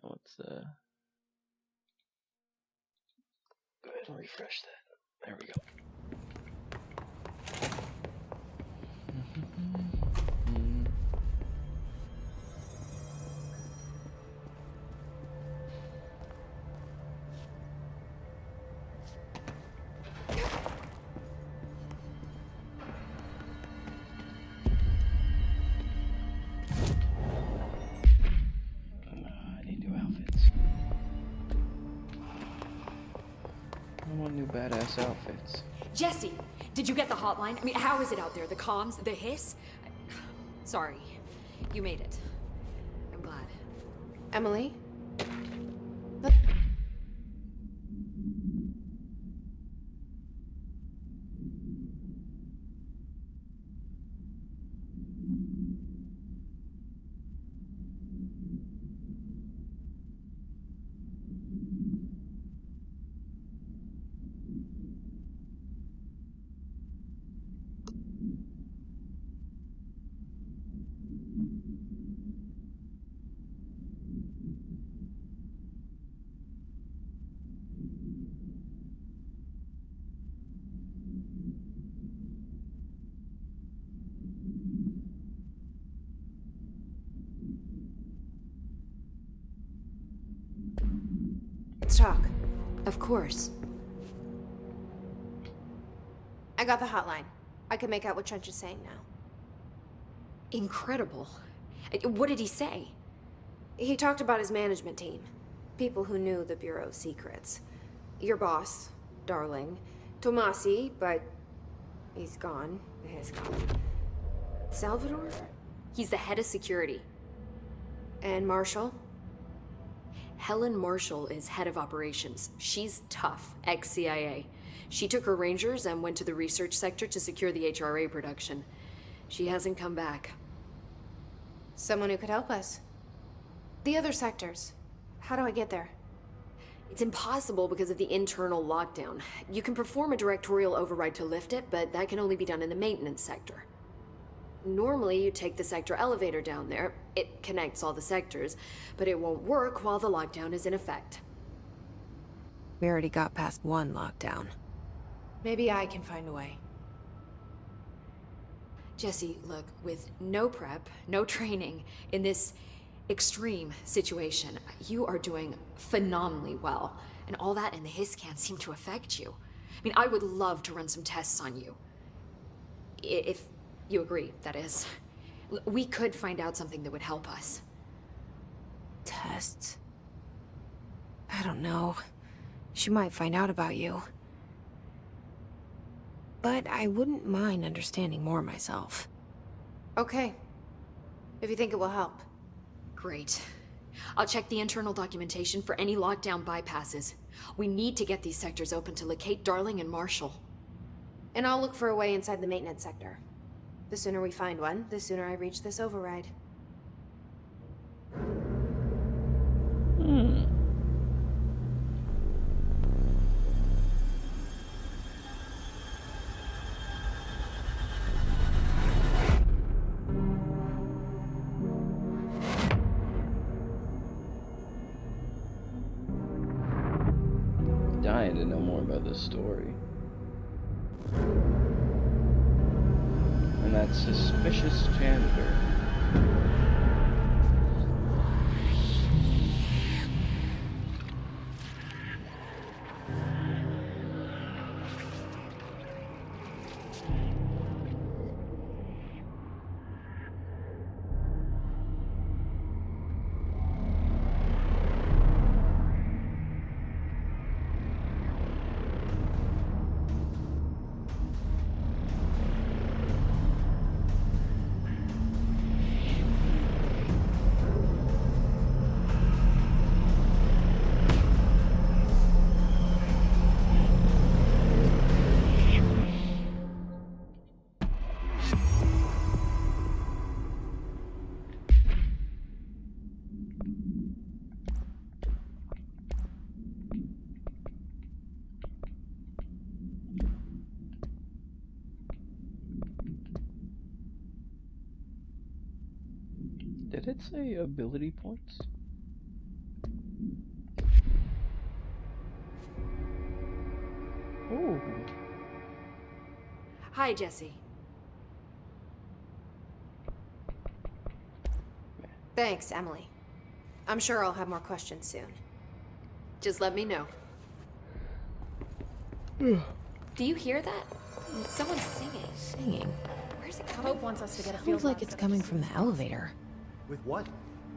Let's go ahead and refresh that. There we go. I need new outfits. I want new badass outfits. Jesse, did you get the hotline? I mean, how is it out there? The comms, the hiss? Sorry, you made it. I'm glad. Emily? Let's talk. Of course. I got the hotline. I can make out what Trench is saying now. Incredible. What did he say? He talked about his management team. People who knew the Bureau's secrets. Your boss, Darling. Tomasi, but he's gone. He's gone. Salvador? He's the head of security. And Marshall? Helen Marshall is head of operations. She's tough, ex-CIA. She took her Rangers and went to the research sector to secure the HRA production. She hasn't come back. Someone who could help us. The other sectors. How do I get there? It's impossible because of the internal lockdown. You can perform a directorial override to lift it, but that can only be done in the maintenance sector. Normally, you take the sector elevator down there. It connects all the sectors, but it won't work while the lockdown is in effect. We already got past one lockdown. Maybe I can find a way. Jesse, look, with no prep, no training, in this extreme situation, you are doing phenomenally well. And all that and the hiss can't seem to affect you. I mean, I would love to run some tests on you. If you agree, that is. We could find out something that would help us. Tests? I don't know. She might find out about you. But I wouldn't mind understanding more myself. Okay. If you think it will help. Great. I'll check the internal documentation for any lockdown bypasses. We need to get these sectors open to locate Darling and Marshall. And I'll look for a way inside the maintenance sector. The sooner we find one, the sooner I reach this override. dying to know more about this story. And that suspicious janitor. Did it say ability points? Ooh. Hi, Jesse. Thanks, Emily. I'm sure I'll have more questions soon. Just let me know. Do you hear that? Someone's singing. Singing. Where's it coming? Hope wants us to get a Sounds field like lab it's set coming up from the elevator. With what?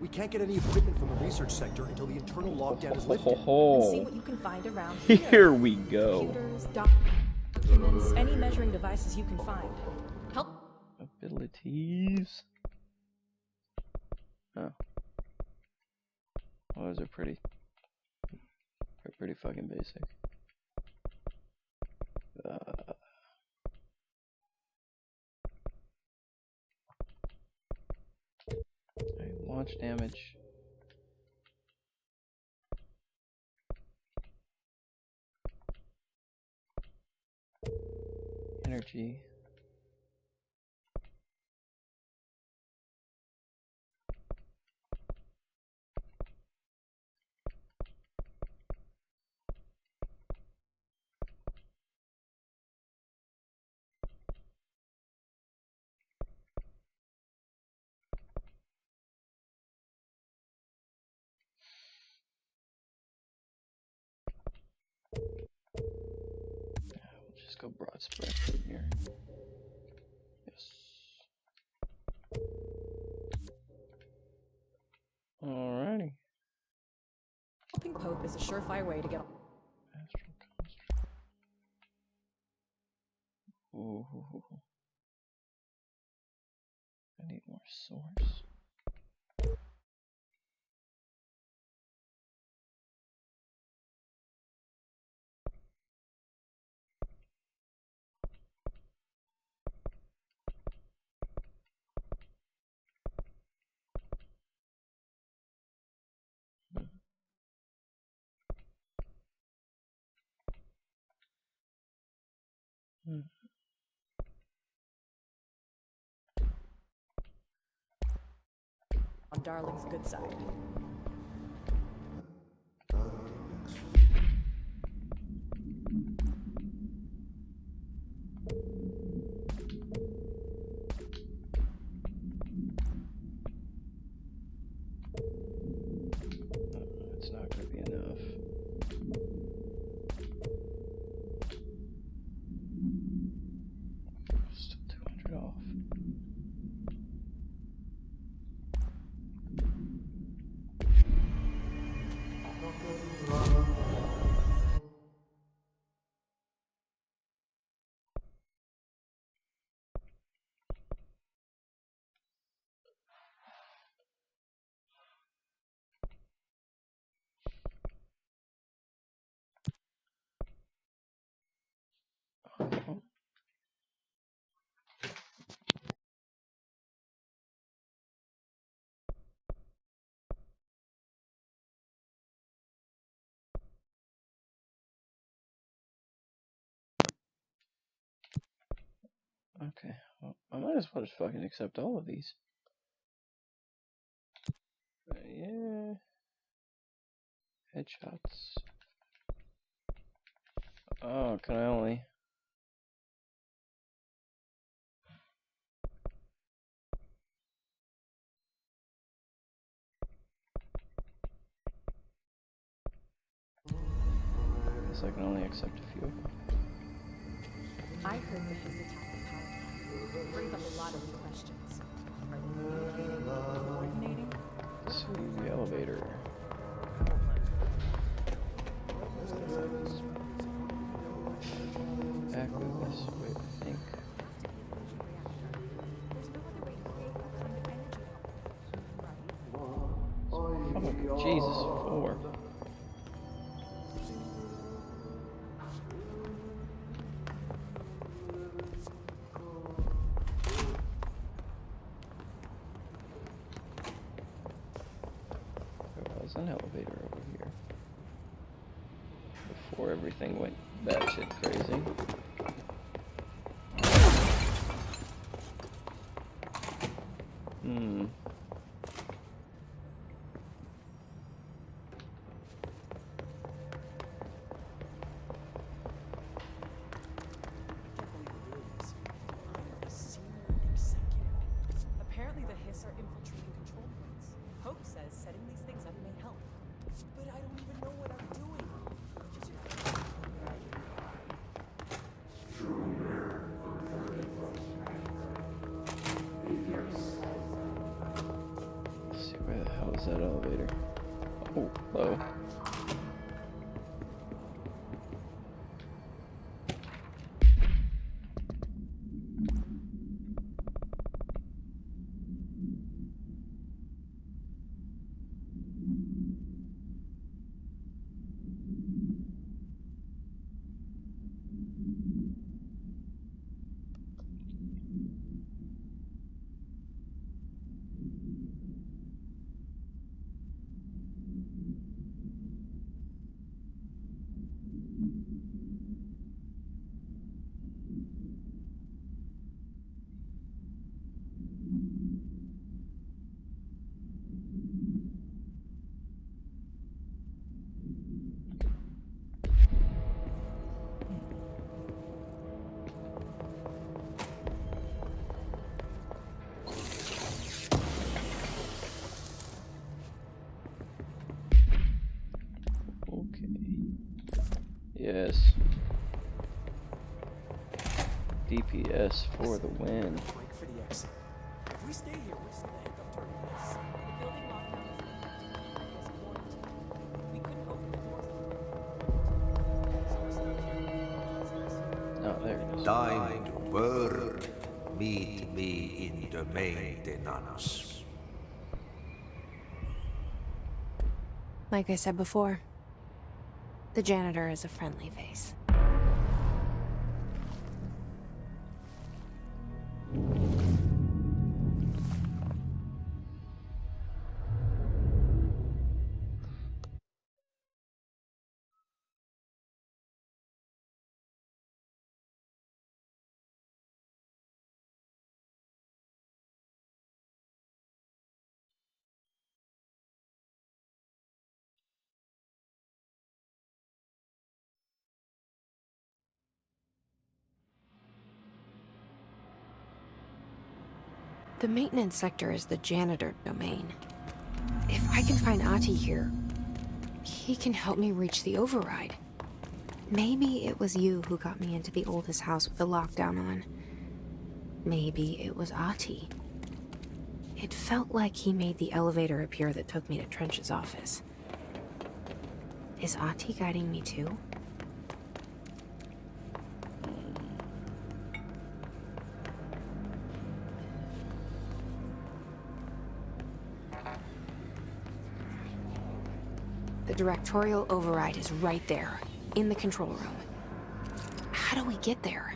We can't get any equipment from the research sector until the internal lockdown is lifted. and see what you can find around here. Here we go. Computers, documents, any measuring devices you can find. Help. Abilities. Oh. Well, those are pretty. They're pretty fucking basic. Alright, launch damage. Energy. We'll just go broad spread from here. Yes. Alrighty. Helping Pope is a surefire way to get. Astral construct. Ooh. I need more source. On Darling's good side. It's not going to be enough. Still 200 off. Oh. Okay, well, I might as well just fucking accept all of these. Yeah. Headshots. Oh, can I only? Guess I can only accept a few. I heard that his attack the power plant brings up a lot of new questions. Are they communicating? Coordinating? Let's see the elevator. Back this way, I think. Oh, Jesus, 4. There was an elevator over here before everything went batshit crazy. Apparently the Hiss are infiltrating control points. Hope says setting these things up may help. But I don't even know what I'm doing. Let's see, where the hell is that elevator? Oh, hello. Yes. DPS for the win. Break for the exit. If we stay here, we're just gonna end up turning this. The building lockdown is quarantine. We couldn't open the doors. Oh, there it is. Time to work. Meet me in the maintenance. Like I said before, the janitor is a friendly face. The maintenance sector is the janitor domain. If I can find Ahti here, he can help me reach the override. Maybe it was you who got me into the oldest house with the lockdown on. Maybe it was Ahti. It felt like he made the elevator appear that took me to Trench's office. Is Ahti guiding me too? The directorial override is right there, in the control room. How do we get there?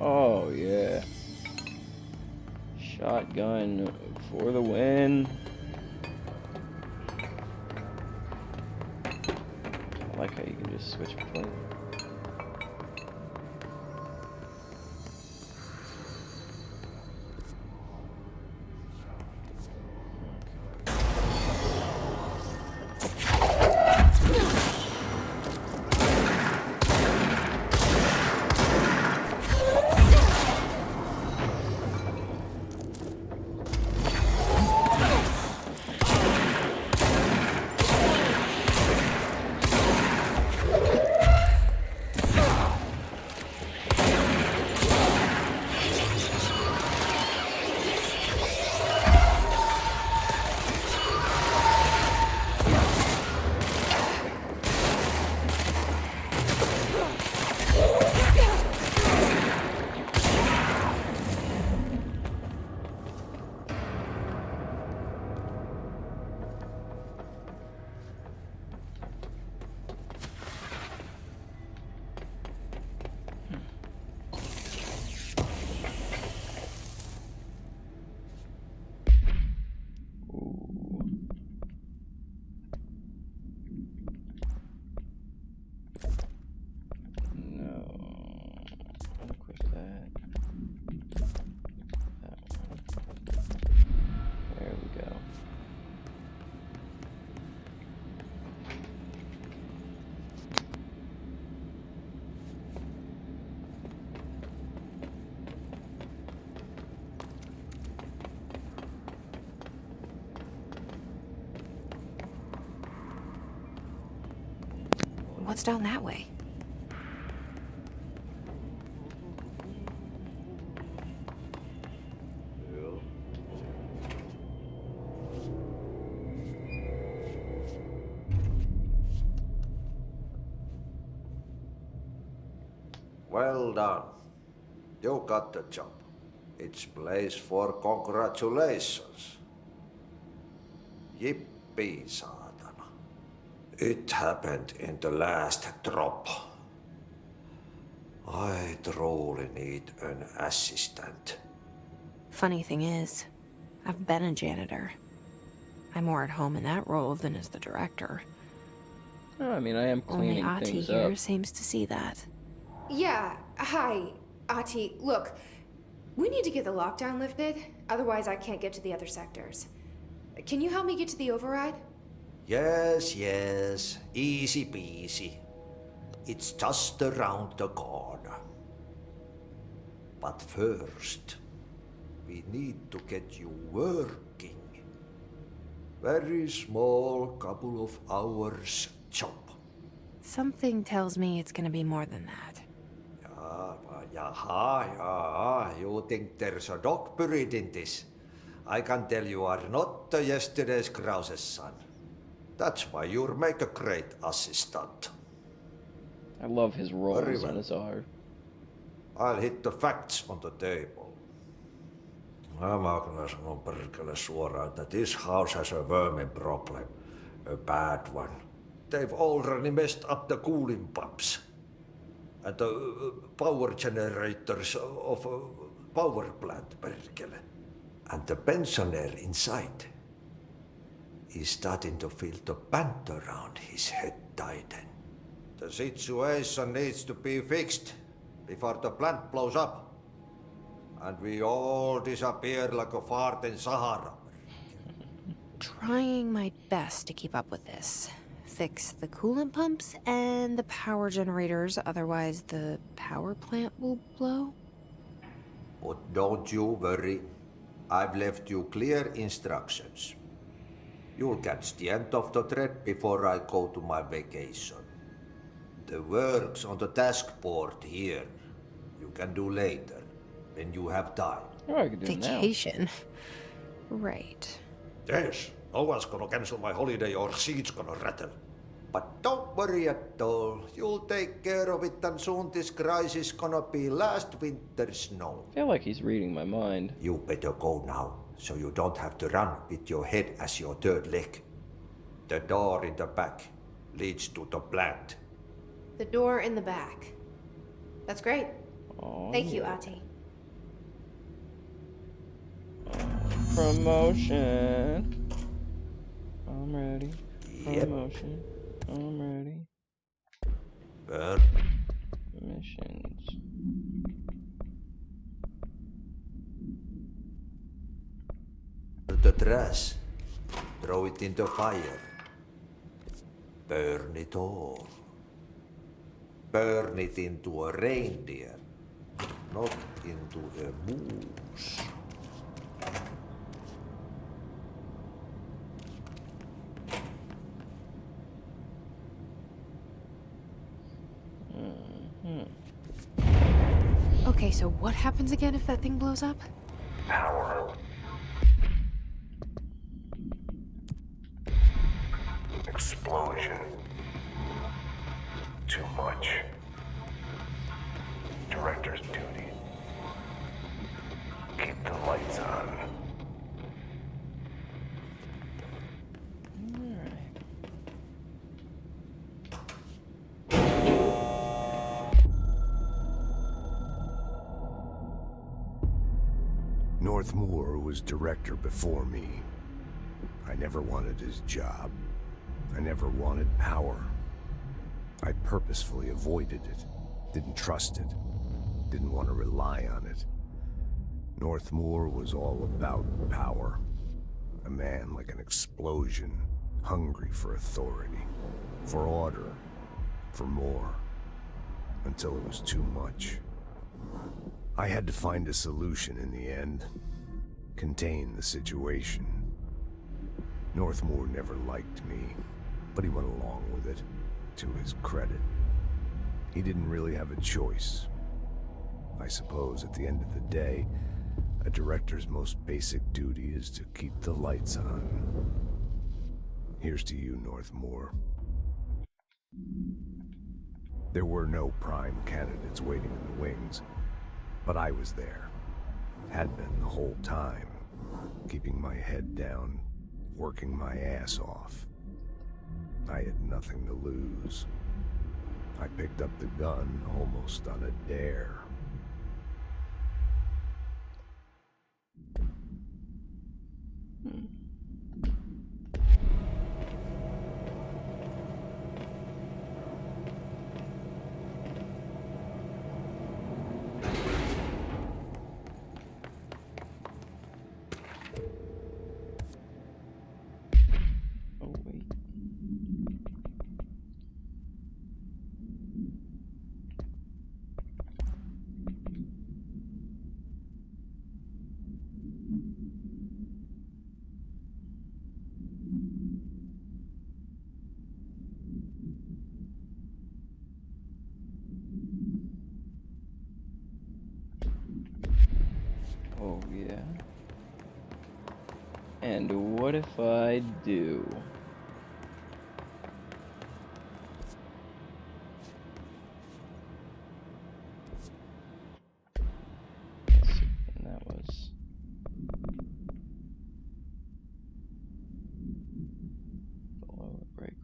Oh, yeah. Shotgun for the win. I like how you can just switch between. What's down that way? Well done. You got the job. It's place for congratulations. Yippee, saatana. It happened in the last drop. I truly need an assistant. Funny thing is, I've been a janitor. I'm more at home in that role than as the director. Oh, I mean, I am Only cleaning Ahti things here up. seems to see that. Yeah, hi, Ahti. Look, we need to get the lockdown lifted, otherwise I can't get to the other sectors. Can you help me get to the override? Yes, yes. Easy peasy. It's just around the corner. But first, we need to get you working. Very small, couple of hours job. Something tells me it's gonna be more than that. Yeah. You think there's a dog buried in this? I can tell you are not the yesterday's Krause's son. That's why you'll make a great assistant. I love his Very rolls well. on his R. I'll hit the facts on the table. Mä kyllä sanon perkele suoraan, that this house has a vermin problem. A bad one. They've already messed up the cooling pumps. And the power generators of a power plant, perkele. And the pensioner inside is starting to feel the band around his head tighten. The situation needs to be fixed before the plant blows up. And we all disappear like a fart in Sahara. Trying my best to keep up with this. Fix the coolant pumps and the power generators, otherwise the power plant will blow. But don't you worry. I've left you clear instructions. You'll catch the end of the thread before I go to my vacation. The work's on the task board here. You can do later, when you have time. Oh, I can do it now. Vacation. Right. Yes, no one's gonna cancel my holiday or seat's gonna rattle. But don't worry at all. You'll take care of it and soon this crisis gonna be last winter's snow. I feel like he's reading my mind. You better go now, so you don't have to run with your head as your third leg. The door in the back leads to the plant. The door in the back. That's great. Oh, Thank you, yeah. Ati. Promotion. I'm ready. Yep. Promotion. I'm ready. Burn Missions. the trash. Throw it into fire. Burn it all. Burn it into a reindeer, not into a moose. Okay, so what happens again if that thing blows up? Power. Explosion. Too much. Director's duty. Keep the lights on. Northmoor was director before me. I never wanted his job. I never wanted power. I purposefully avoided it. Didn't trust it. Didn't want to rely on it. Northmoor was all about power. A man like an explosion, hungry for authority, for order, for more, until it was too much. I had to find a solution in the end. Contain the situation. Northmoor never liked me, but he went along with it, to his credit. He didn't really have a choice. I suppose at the end of the day, a director's most basic duty is to keep the lights on. Here's to you, Northmoor. There were no prime candidates waiting in the wings, but I was there. Had been the whole time, keeping my head down, working my ass off. I had nothing to lose. I picked up the gun almost on a dare. Oh, wait. Oh, yeah. And what if I do? Let's see, and that was below the break room.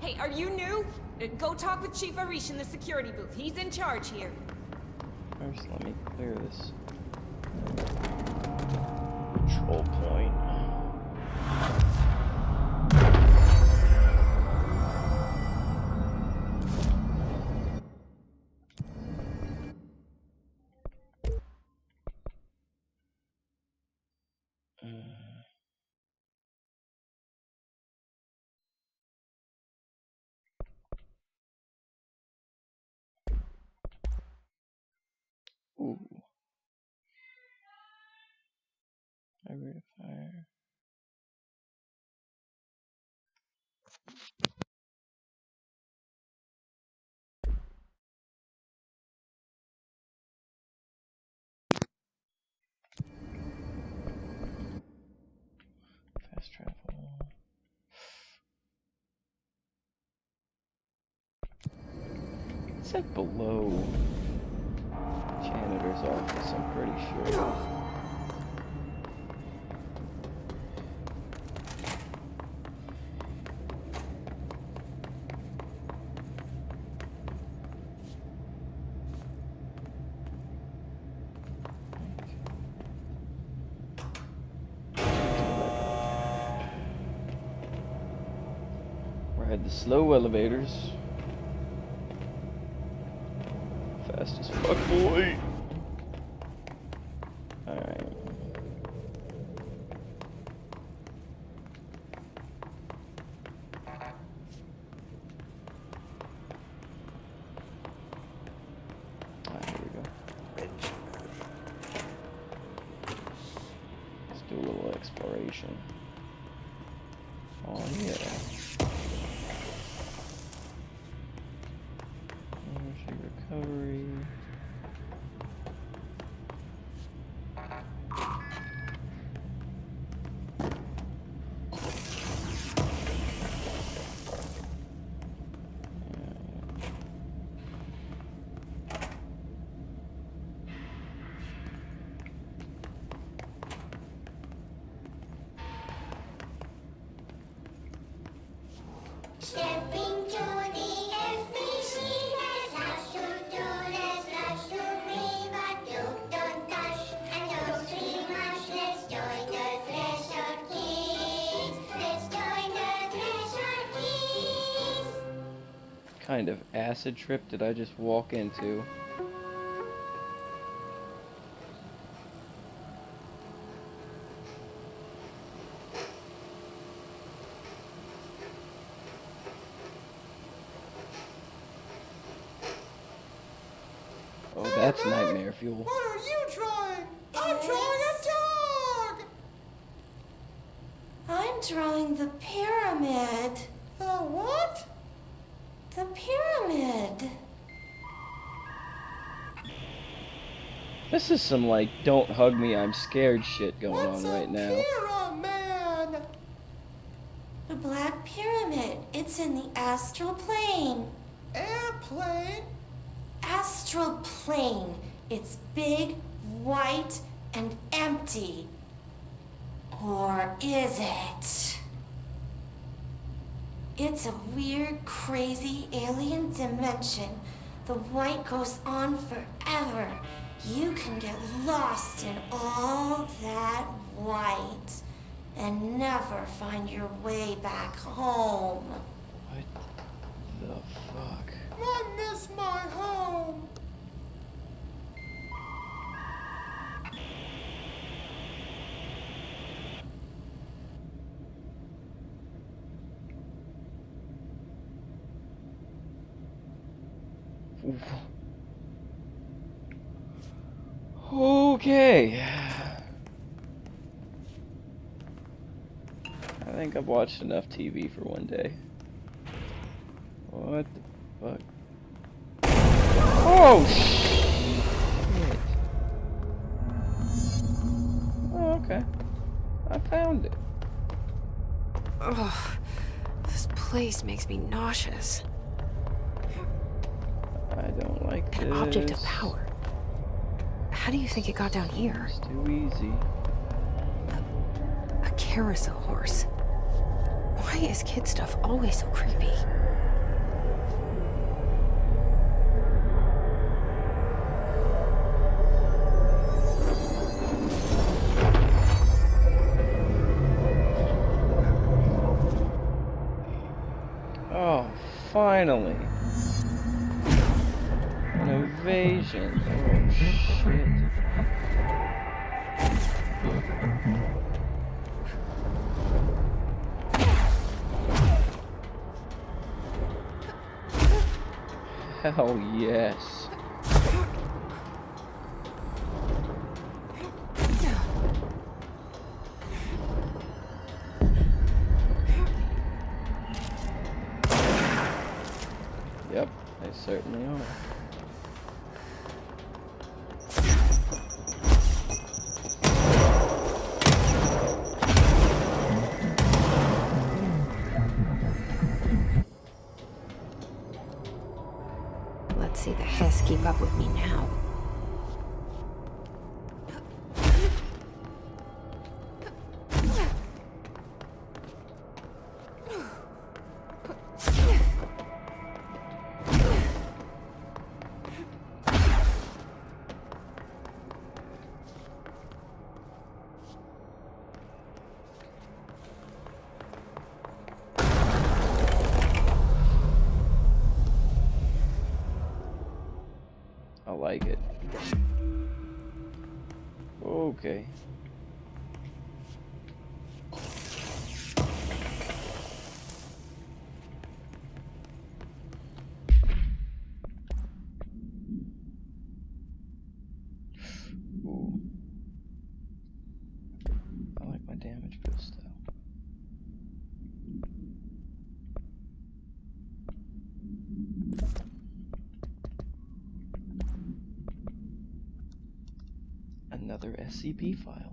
Hey, are you new? Go talk with Chief Arish in the security booth. He's in charge here. First, let me clear this control point. Ooh. I rate a fire. Fast travel. said below the janitor's office, I'm pretty sure. Ride the slow elevators. Fast as fuck, boy. Alright. Alright, here we go. Let's do a little exploration. Oh, yeah. Energy recovery. Stepping to the FBC, there's lots to do, there's lots to read, but you don't touch and don't scream much. Let's join the Threshold Kids. Let's join the Threshold Kids. Kind of acid trip did I just walk into? Oh, that's nightmare fuel. What are you drawing? I'm drawing a dog! I'm drawing the pyramid. The what? The pyramid. This is some, like, don't hug me, I'm scared shit going on right now. Pyramid! The Black Pyramid. It's in the astral plane. Airplane? Astral plane. It's big, white, and empty. Or is it? It's a weird, crazy alien dimension. The white goes on forever. You can get lost in all that white and never find your way back home. What the fuck? I miss my home. Okay. I think I've watched enough TV for one day. What the fuck? Oh, shit. Oh, okay. I found it. Ugh, this place makes me nauseous. I don't like this. An object of power. How do you think it got down here? It's too easy. A carousel horse. Why is kid stuff always so creepy? Oh, finally. An evasion. Oh, shit. Hell yes. Yep, they certainly are. Let's see Okay. Ooh. I like my damage boost though. Another SCP file.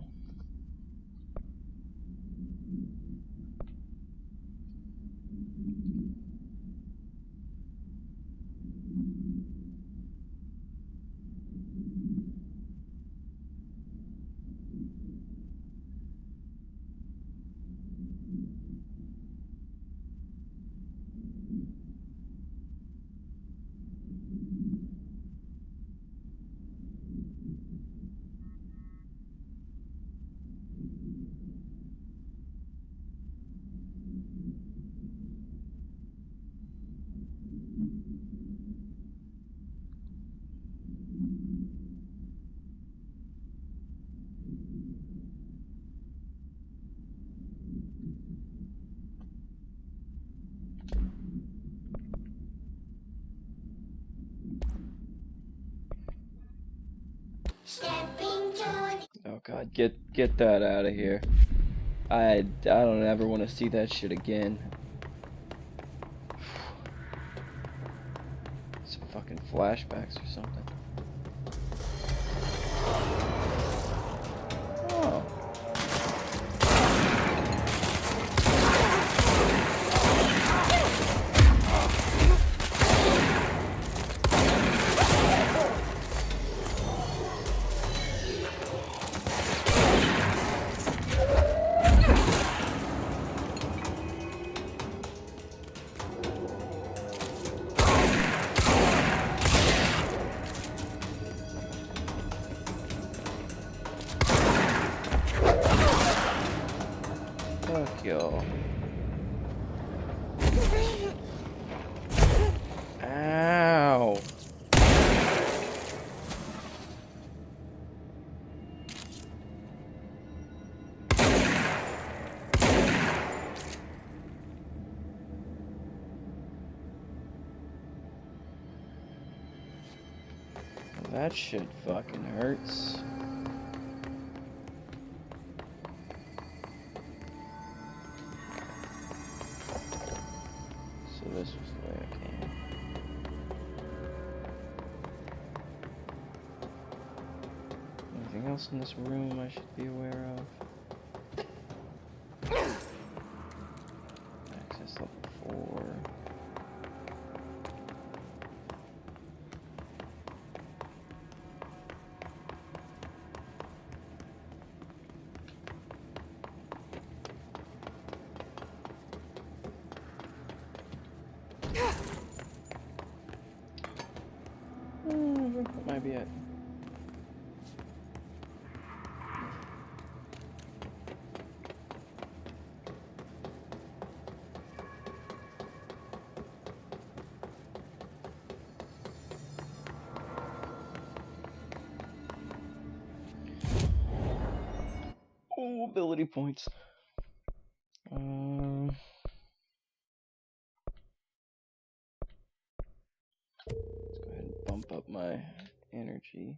Oh god, get that out of here. I don't ever want to see that shit again. Some fucking flashbacks or something. Oh. Fuck y'all. Ow. That shit fucking hurts. So this was the way I came. Anything else in this room I should be aware of? Access level 4. That might be it. Oh, ability points. Let's go ahead and bump up my energy.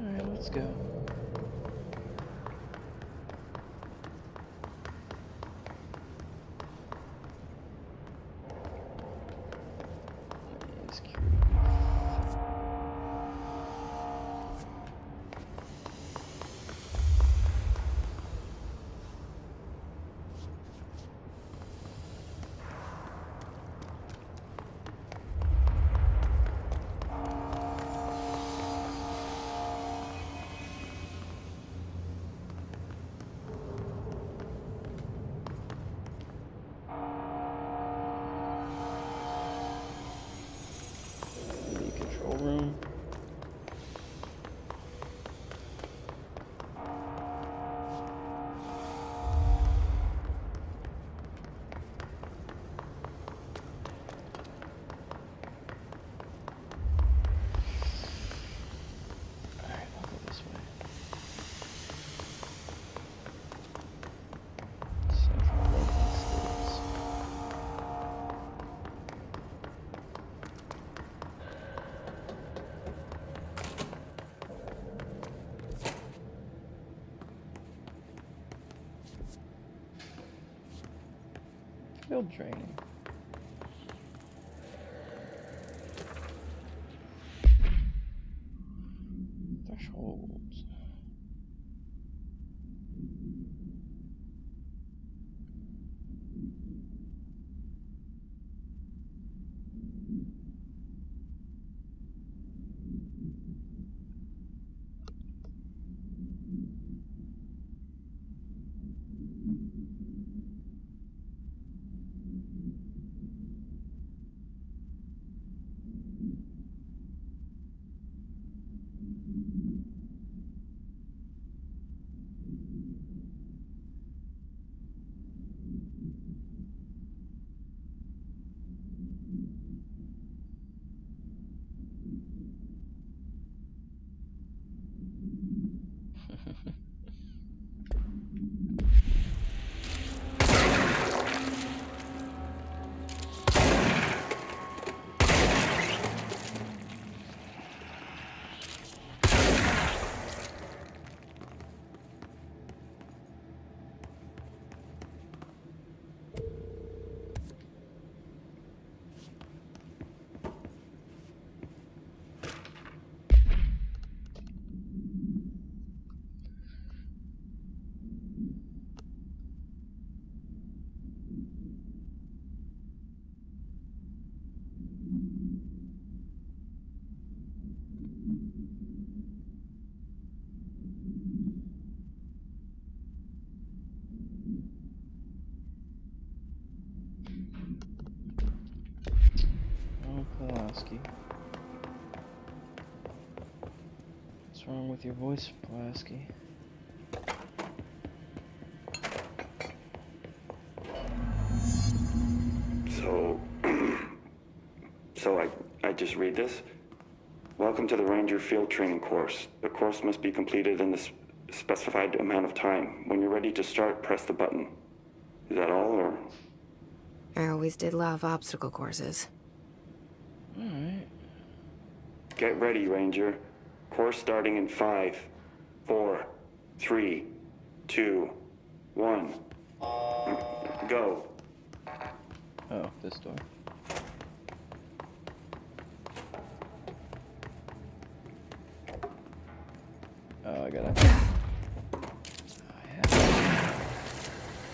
Alright, let's go. control room. Alright, I'll go this way. Central Logan States. Field training. Thresholds. Oh, Pulaski. What's wrong with your voice, Pulaski? So I just read this. Welcome to the Ranger Field Training course. The course must be completed in the specified amount of time. When you're ready to start, press the button. Is that all, or? I always did love obstacle courses. Alright. Get ready, Ranger. Course starting in 5, 4, 3, 2, 1. Go. Oh, this door. Oh, I gotta...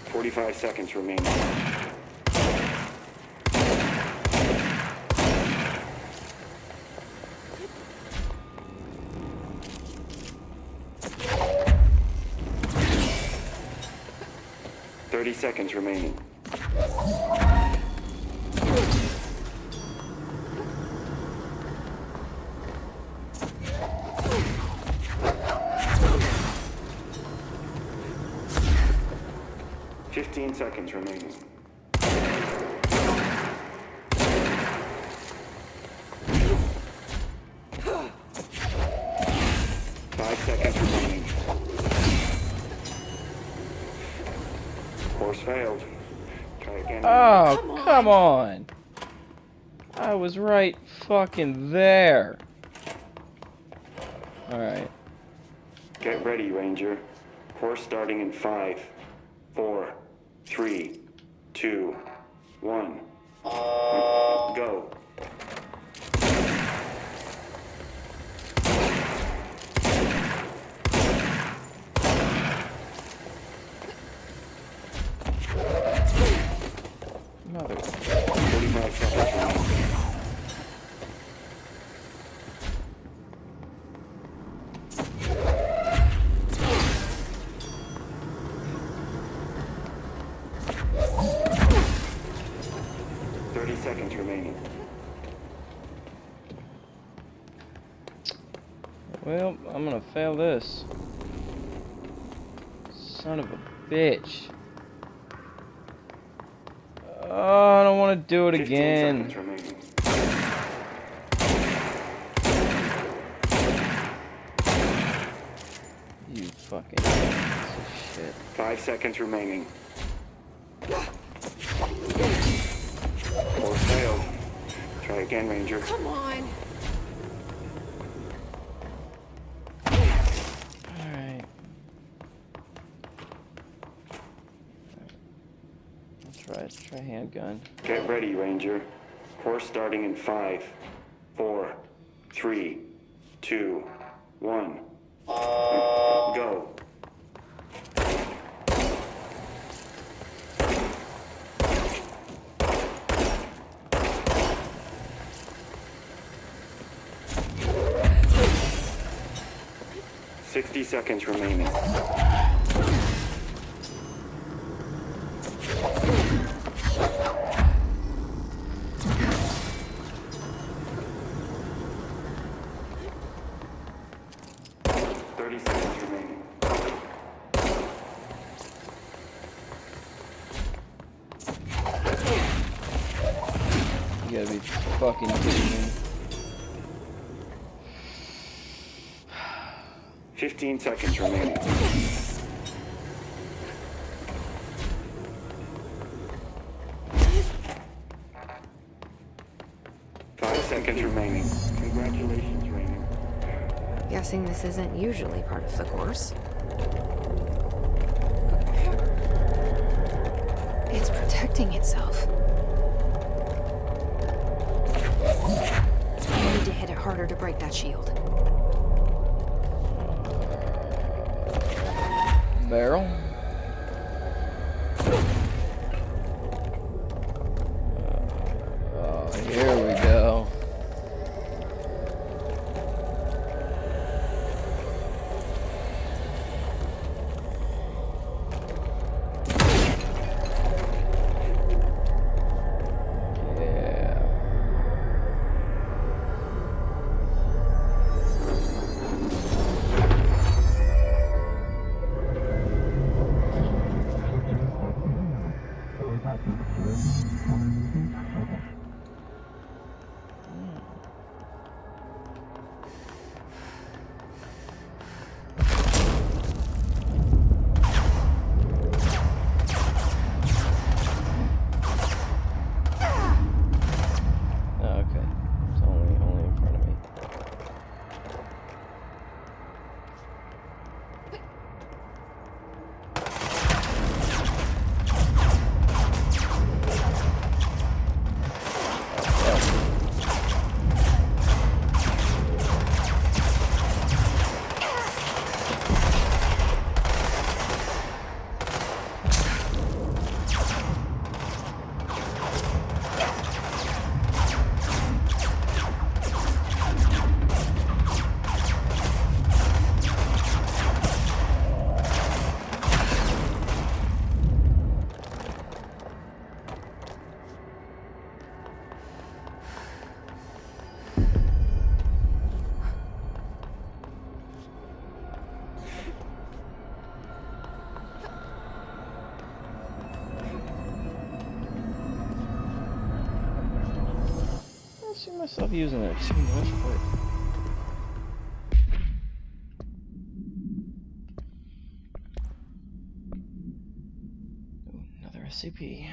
45 seconds remaining. Seconds remaining. Seconds remaining. 5 seconds remaining. Course failed. Try again. Oh, come on! I was right fucking there. Alright. Get ready, Ranger. Course starting in 5, 4, 3, 2, 1. Go. Mother. 45 seconds remaining. Seconds remaining. Well, I'm gonna fail this. Son of a bitch. Oh, I don't want to do it 15 again. seconds remaining. You fucking piece of shit. 5 seconds remaining. Or failed. Try again, Ranger. Come on. Alright. Try handgun. Get ready, Ranger. Course starting in 5, 4, 3, 2, 1. Go. "60 seconds remaining. You gotta be fucking kidding me. 15 seconds remaining. Five seconds remaining. Congratulations, Rainer. Guessing this isn't usually part of the course. It's protecting itself. I need to hit it harder to break that shield. Barrel. Oh, here we go. I see myself using it too much, but ooh, another SCP.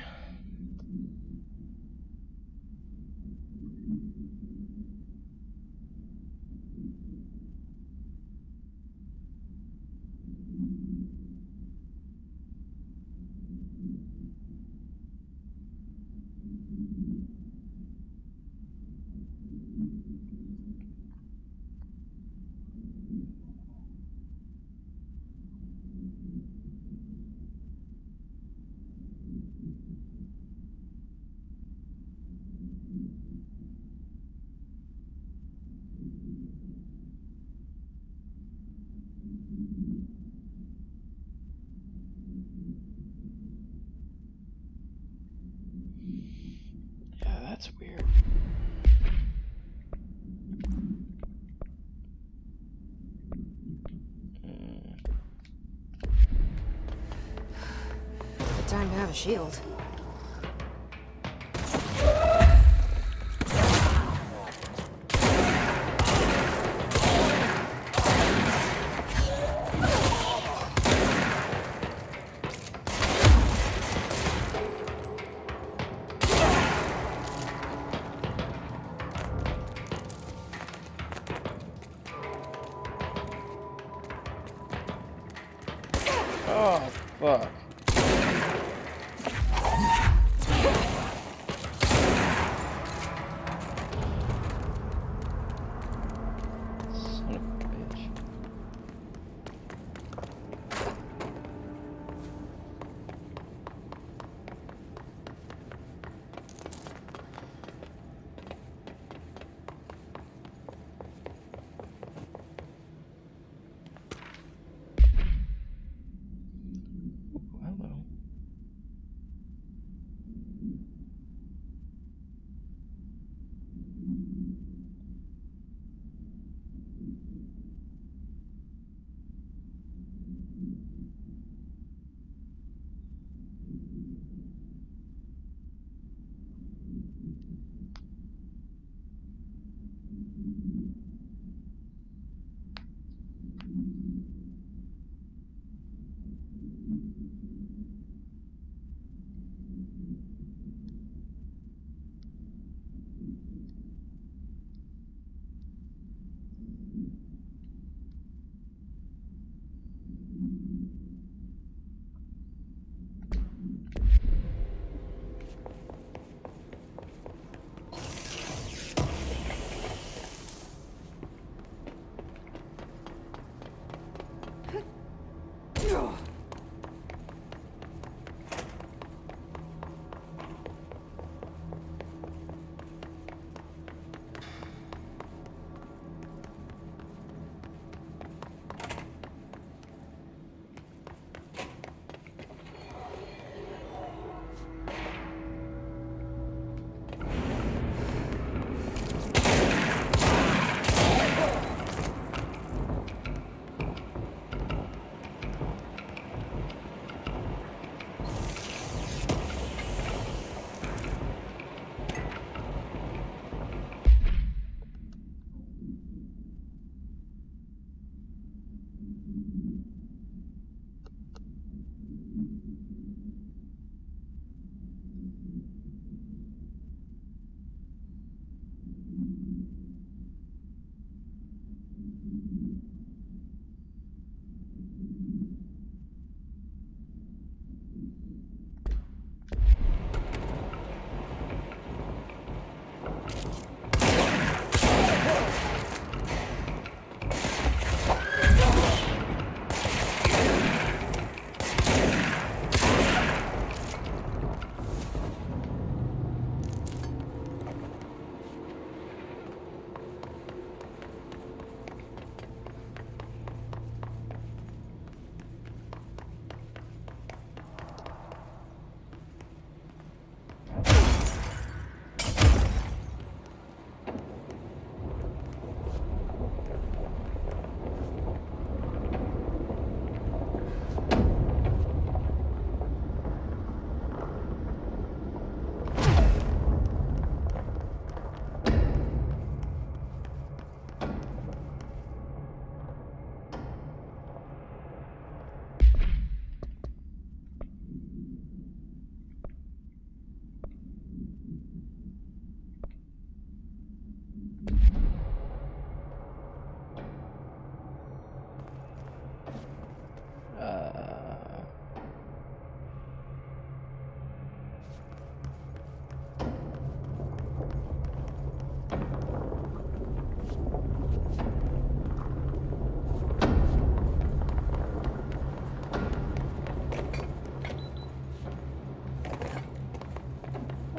Yeah, that's weird. a shield. Oh, fuck. Son of a bitch. Ooh, hello.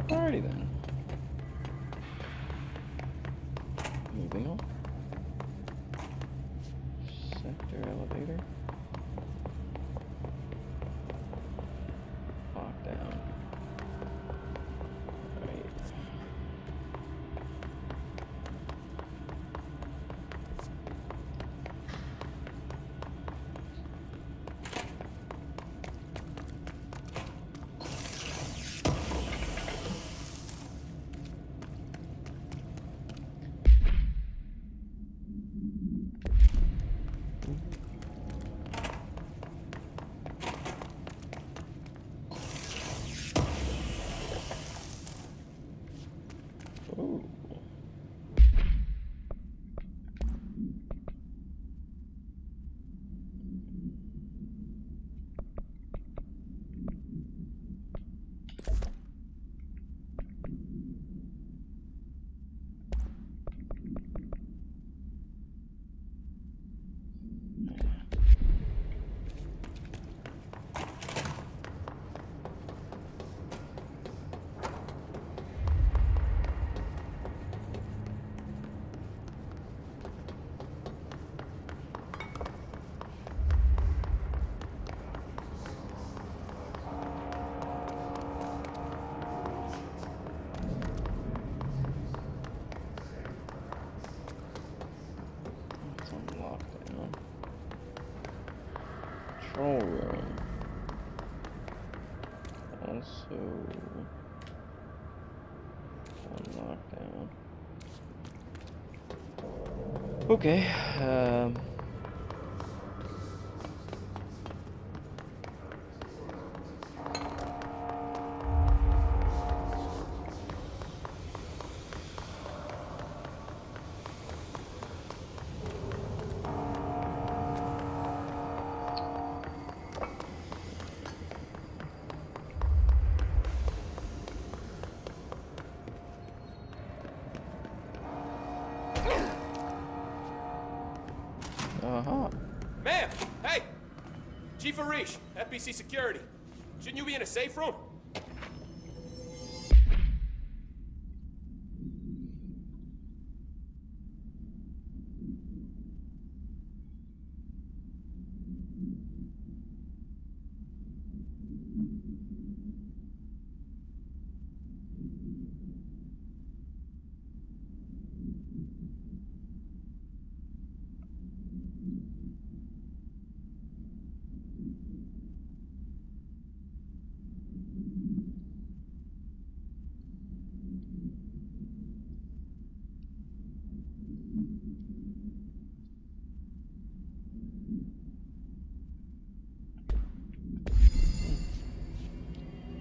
Alrighty then. Moving on. Sector elevator. Lockdown. Right. control room. Also, one lockdown. Okay. Uh-huh. Ma'am! Hey! Chief Arish, FBC Security. Shouldn't you be in a safe room?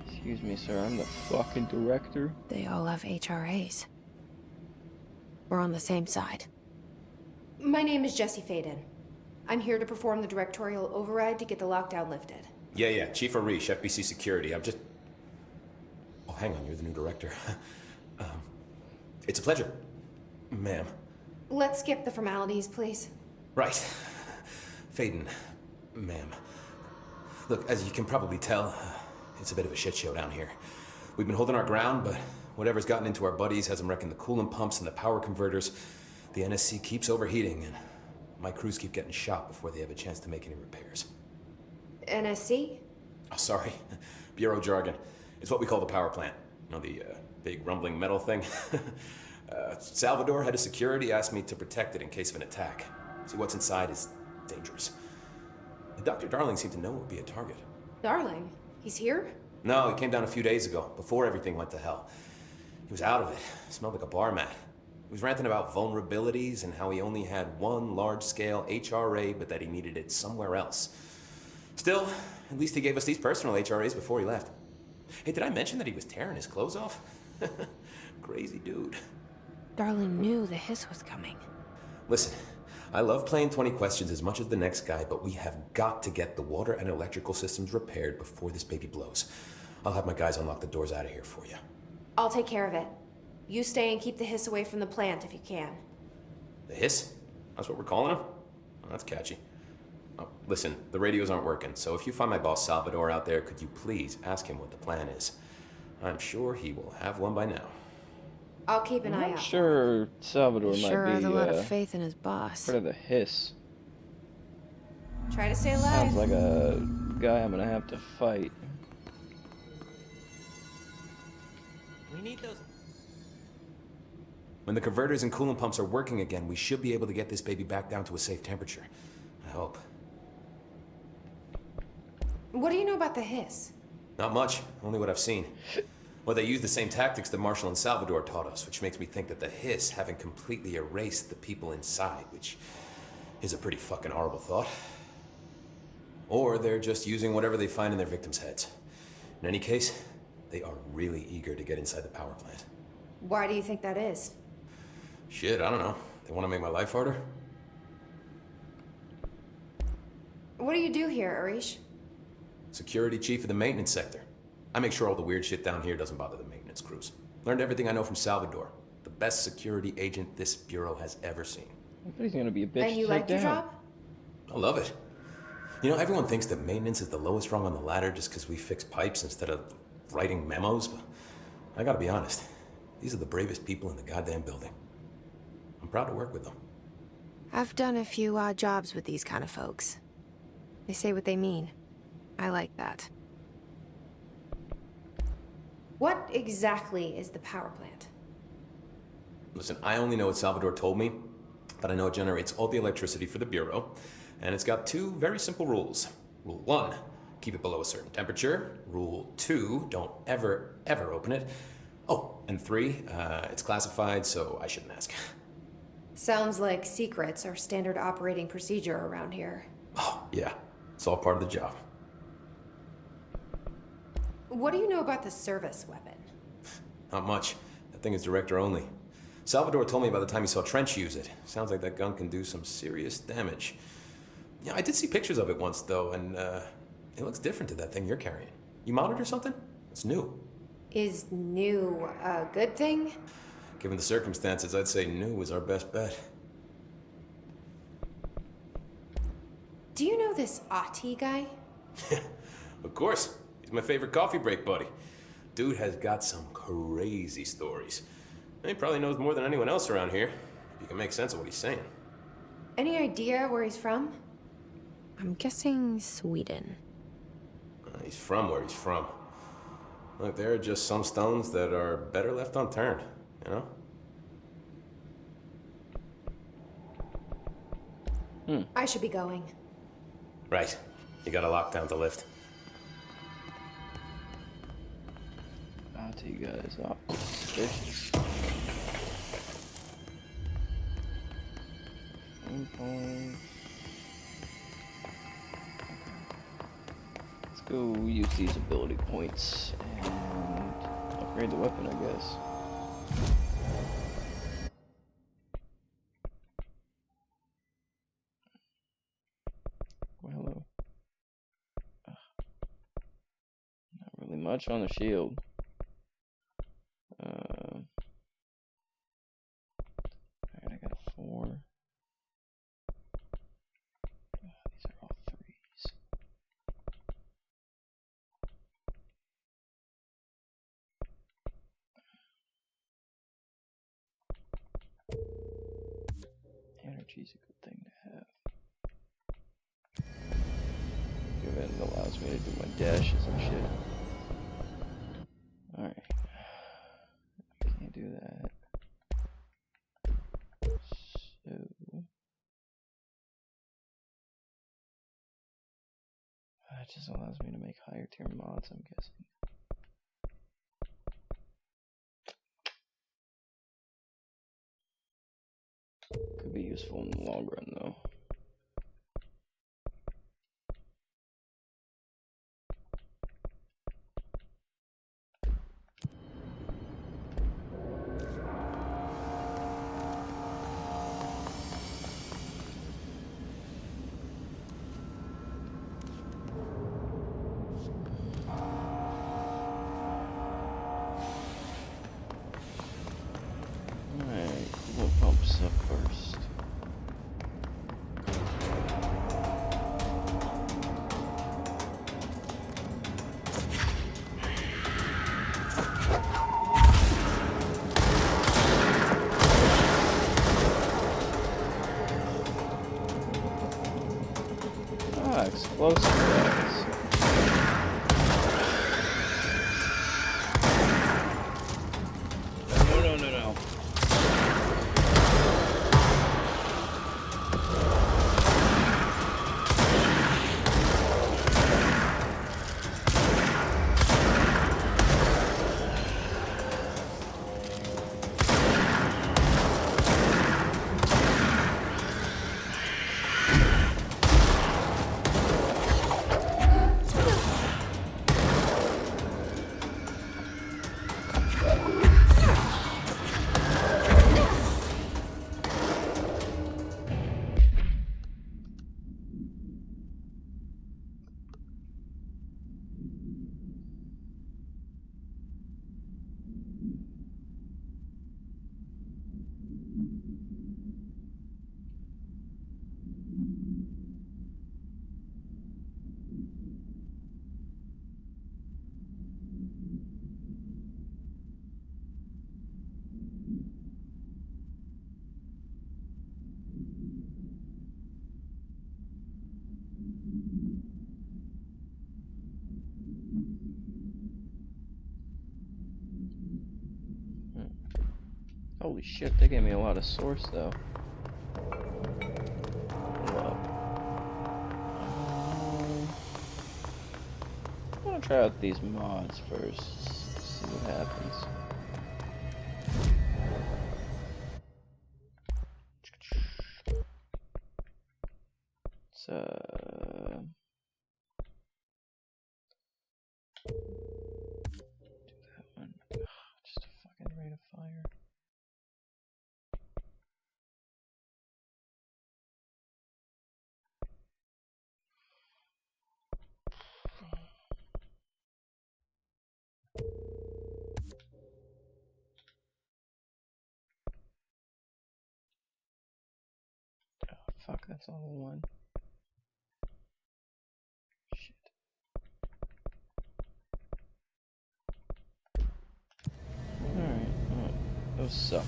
Excuse me, sir. I'm the fucking director. They all have HRAs. We're on the same side. My name is Jesse Faden. I'm here to perform the directorial override to get the lockdown lifted. Yeah, Chief Arish, FBC Security. I'm just... Oh, hang on, you're the new director. It's a pleasure, ma'am. Let's skip the formalities, please. Right. Faden, ma'am. Look, as you can probably tell, it's a bit of a shit show down here. We've been holding our ground, but whatever's gotten into our buddies has them wrecking the coolant pumps and the power converters. The NSC keeps overheating, and my crews keep getting shot before they have a chance to make any repairs. NSC? Oh, sorry. Bureau jargon. It's what we call the power plant. You know, the big rumbling metal thing? Salvador, head of security, asked me to protect it in case of an attack. See, what's inside is dangerous. Dr. Darling seemed to know it would be a target. Darling? He's here? No, he came down a few days ago, before everything went to hell. He was out of it. Smelled like a bar mat. He was ranting about vulnerabilities and how he only had one large-scale HRA, but that he needed it somewhere else. Still, at least he gave us these personal HRAs before he left. Hey, did I mention that he was tearing his clothes off? Crazy dude. Darling knew the hiss was coming. Listen, I love playing 20 questions as much as the next guy, but we have got to get the water and electrical systems repaired before this baby blows. I'll have my guys unlock the doors out of here for you. I'll take care of it. You stay and keep the hiss away from the plant if you can. The hiss? That's what we're calling him? Oh, that's catchy. Oh, listen, the radios aren't working, so if you find my boss Salvador out there, could you please ask him what the plan is? I'm sure he will have one by now. I'll keep an eye I'm out. sure Salvador He might sure be has a lot of faith in his boss. part of the hiss. Try to stay alive. Sounds like a guy I'm gonna have to fight. We need those. When the converters and coolant pumps are working again, we should be able to get this baby back down to a safe temperature. I hope. What do you know about the hiss? Not much, only what I've seen. Well, they use the same tactics that Marshall and Salvador taught us, which makes me think that the hiss haven't completely erased the people inside, which is a pretty fucking horrible thought. Or they're just using whatever they find in their victims' heads. In any case, they are really eager to get inside the power plant. Why do you think that is? Shit, I don't know. They want to make my life harder? What do you do here, Arish? Security chief of the maintenance sector. I make sure all the weird shit down here doesn't bother the maintenance crews. Learned everything I know from Salvador. The best security agent this bureau has ever seen. I thought he's gonna be a bitch And you to take like your down. job? I love it. You know, everyone thinks that maintenance is the lowest rung on the ladder just because we fix pipes instead of writing memos, but I gotta be honest. These are the bravest people in the goddamn building. I'm proud to work with them. I've done a few odd jobs with these kind of folks. They say what they mean. I like that. What exactly is the power plant? Listen, I only know what Salvador told me, but I know it generates all the electricity for the Bureau, and it's got two very simple rules. Rule 1, keep it below a certain temperature. Rule 2, don't ever, ever open it. Oh, and 3, it's classified, so I shouldn't ask. Sounds like secrets are standard operating procedure around here. Oh, yeah. It's all part of the job. What do you know about the service weapon? Not much. That thing is director only. Salvador told me about the time he saw Trench use it. Sounds like that gun can do some serious damage. Yeah, I did see pictures of it once, though, and it looks different to that thing you're carrying. You modded or something? It's new. Is new a good thing? Given the circumstances, I'd say new is our best bet. Do you know this Ati guy? Of course. He's my favorite coffee break buddy. Dude has got some crazy stories. And he probably knows more than anyone else around here, if you can make sense of what he's saying. Any idea where he's from? I'm guessing Sweden. He's from where he's from. Look, there are just some stones that are better left unturned, you know? I should be going. Right. You got a lockdown to lift. I'll take you guys off. Suspicious. Let's go use these ability points and upgrade the weapon, I guess. Well, hello. Not really much on the shield. Alright, I got 4. These are all 3s. Energy's a good thing to have. Give it allows me to do my dashes and shit. Alright. Can't do that. So that just allows me to make higher tier mods, I'm guessing. Could be useful in the long run though. Alright, we'll pumps up first. Ah, explosive rounds. No. Holy shit, they gave me a lot of source though. Hold up. try out these mods first, see what happens. So do that one. Just a fucking rate of fire. Oh, fuck, that's all in one. Shit. Alright, well, those suck.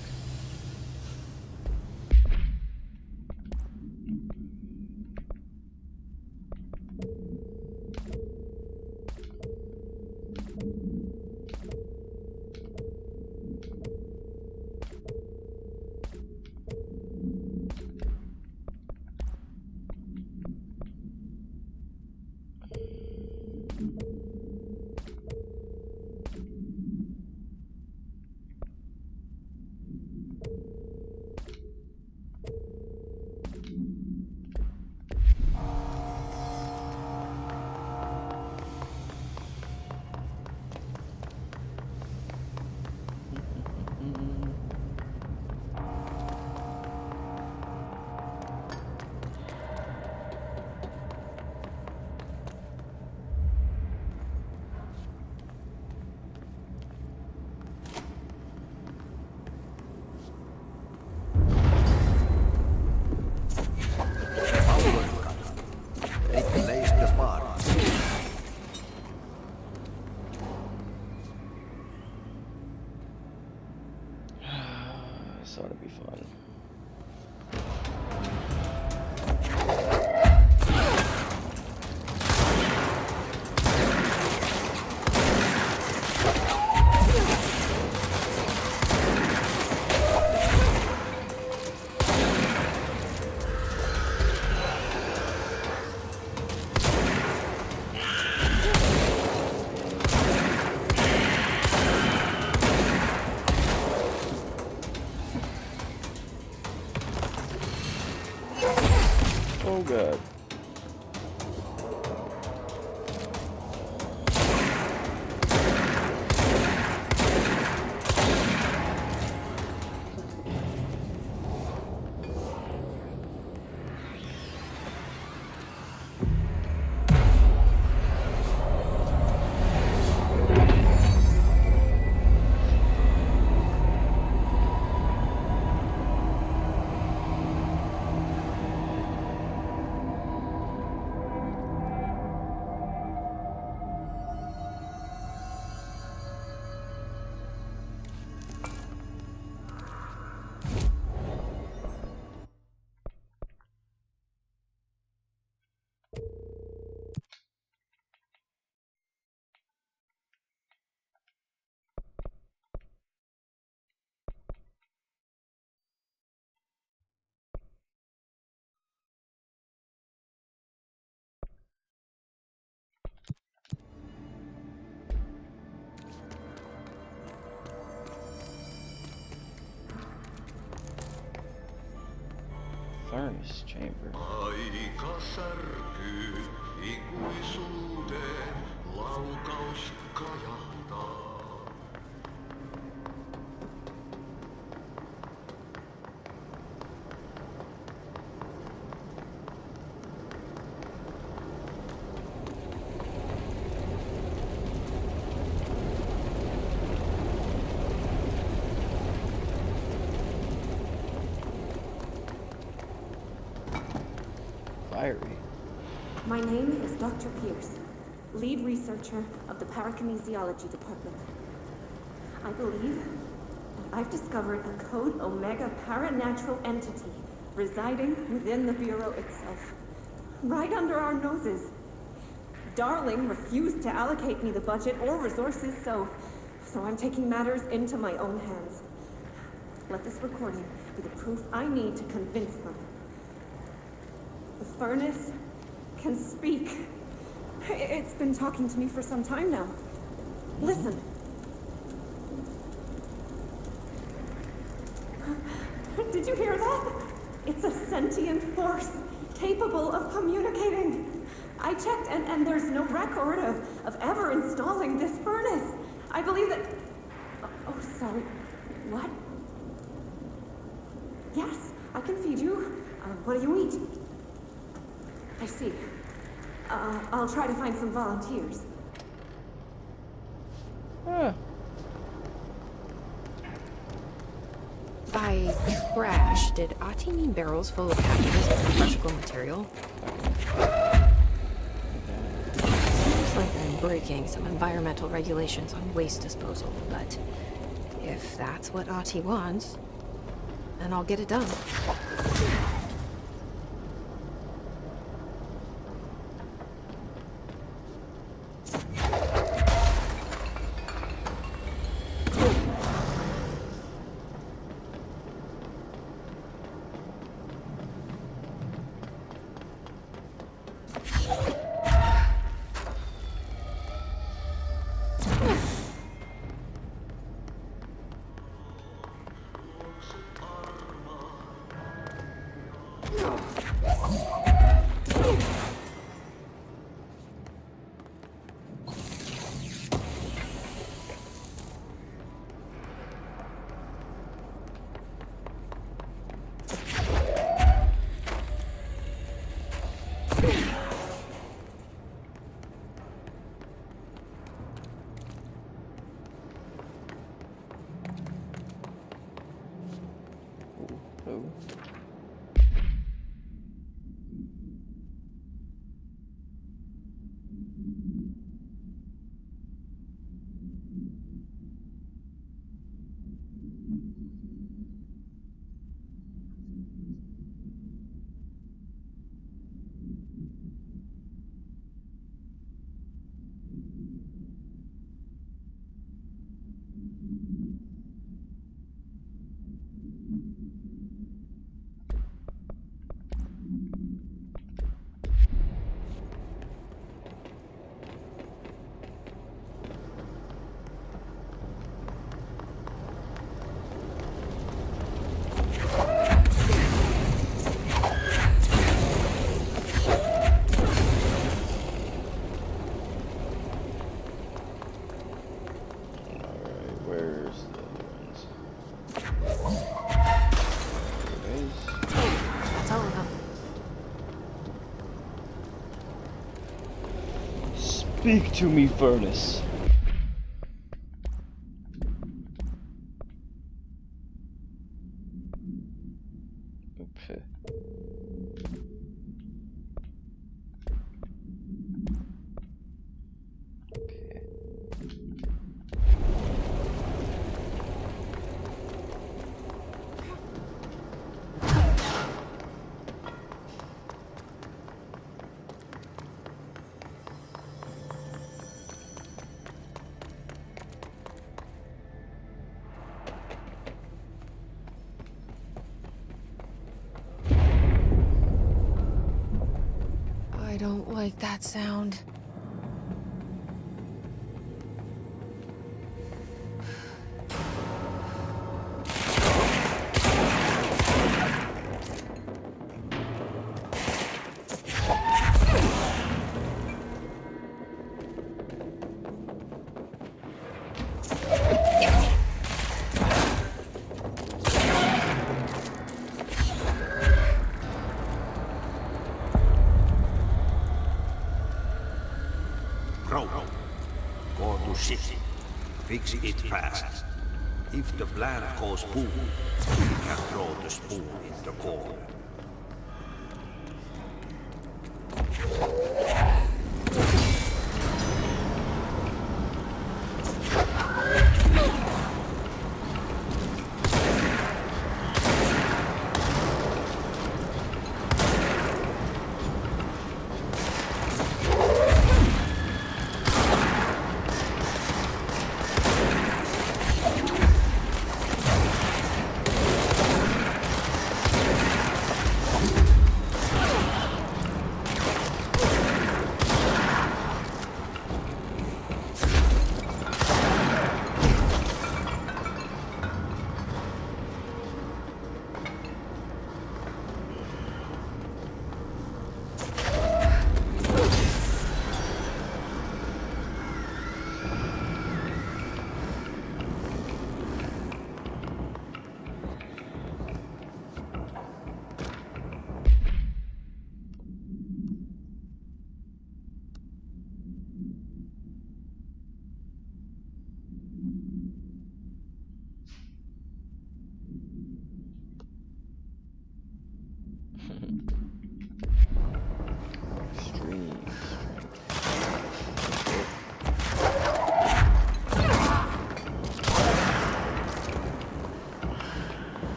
Replace the parts. This ought to be fun. Oh god. Furnace chamber. Aika särkyy, ikuisuuteen laukaus kajahtaa. Fiery. My name is Dr. Pierce, lead researcher of the Parakinesiology Department. I believe that I've discovered a Code Omega paranatural entity residing within the Bureau itself, right under our noses. Darling refused to allocate me the budget or resources, so I'm taking matters into my own hands. Let this recording be the proof I need to convince them. The furnace can speak. It's been talking to me for some time now. Listen. Did you hear that? It's a sentient force, capable of communicating. I checked, and there's no record of ever installing this furnace. I believe that... Oh, sorry. What? Yes, I can feed you. What do you eat? I see. I'll try to find some volunteers. By trash, did Ati mean barrels full of hazardous electrical material? Seems like I'm breaking some environmental regulations on waste disposal, but if that's what Ati wants, then I'll get it done. Speak to me, furnace. Okay. I don't like that sound. Go to city. Fix it fast. If the plant goes boom, we can throw the spoon in the corner.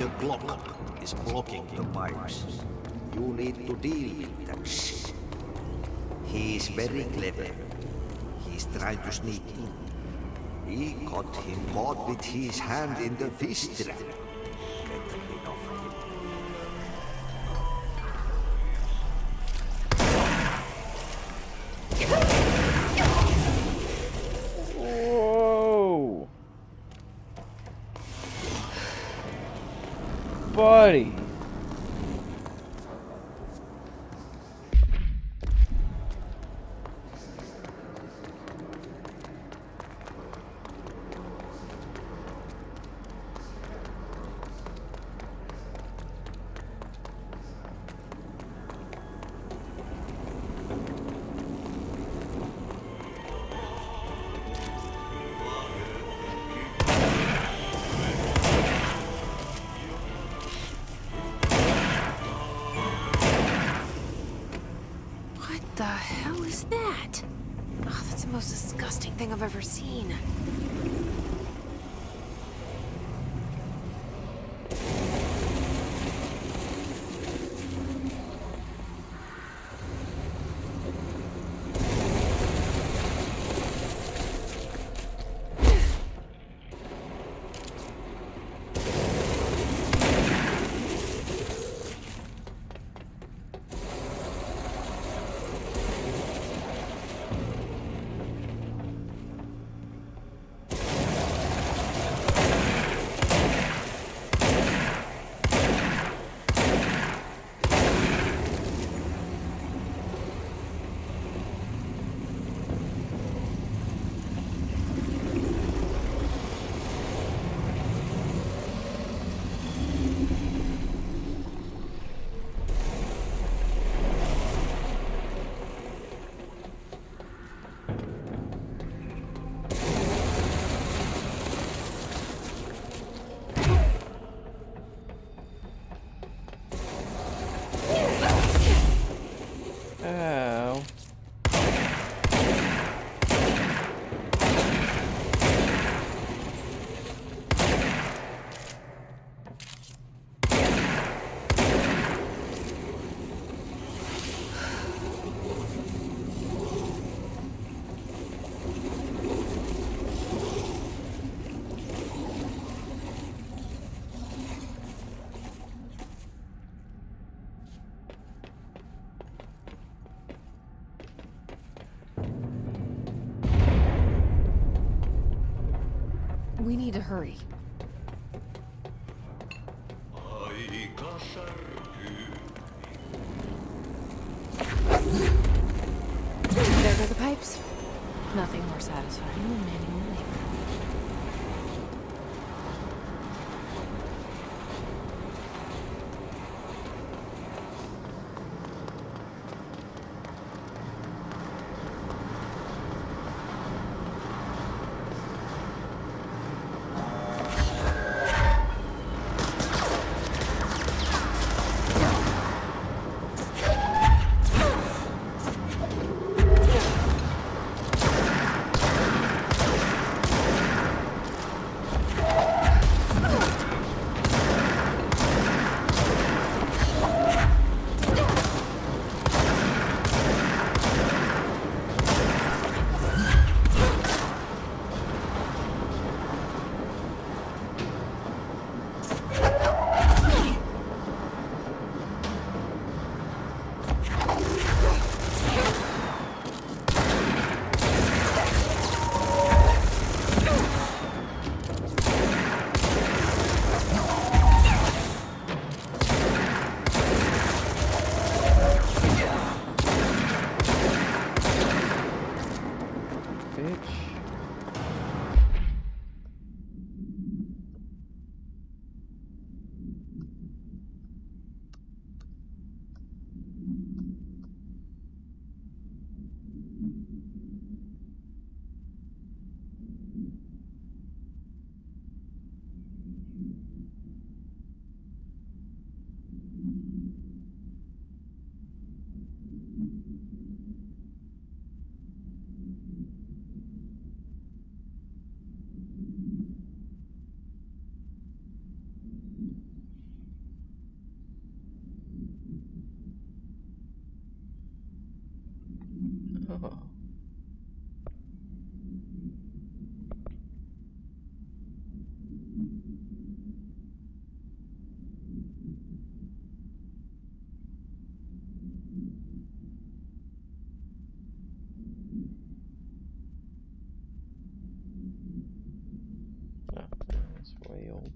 the clock is blocking the pipes. You need to deal with that shit. He's very clever. He's trying to sneak in. We got him caught with his hand in the fish trap. Get rid of him. Whoa! Buddy! What the hell is that? Oh, that's the most disgusting thing I've ever seen. Ow. We need to hurry. Aika särkyy. There go the pipes. Nothing more satisfying than manual labor. way old.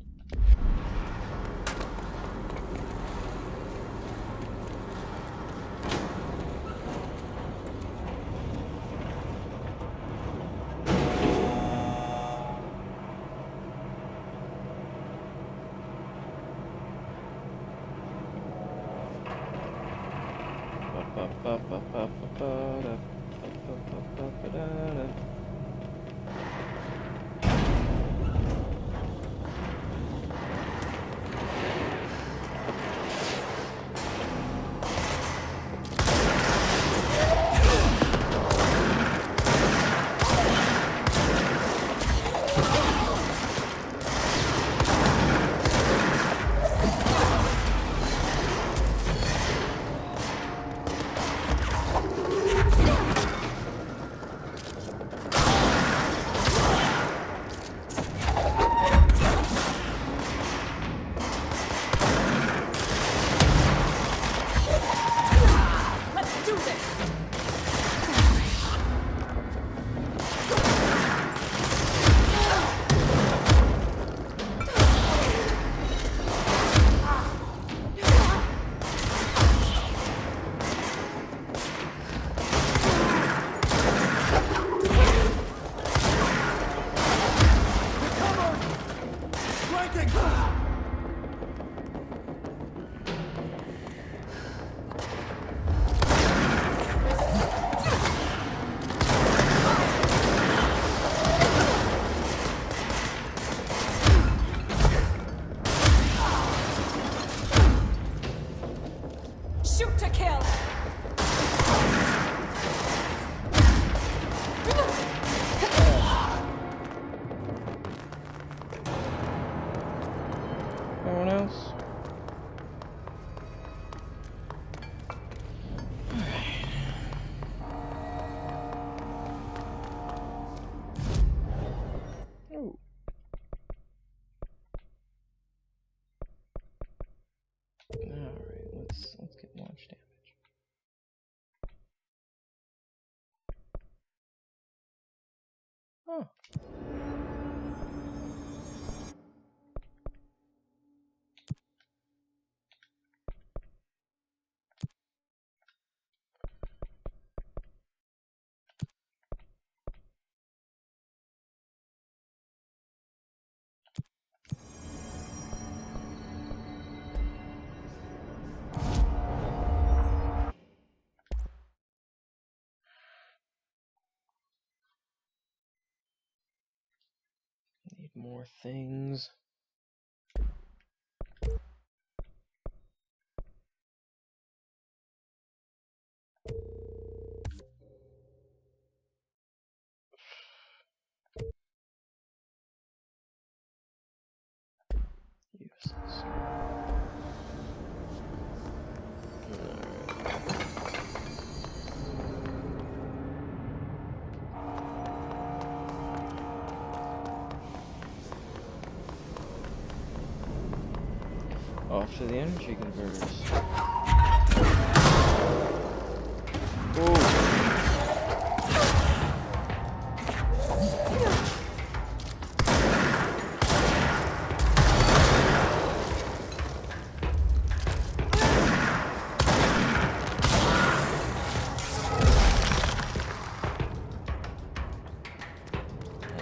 Shoot to kill! Anyone else? Ooh. Alright, let's get launch damage. Oh. Need more things. Useless. Off to the energy converters. Ooh.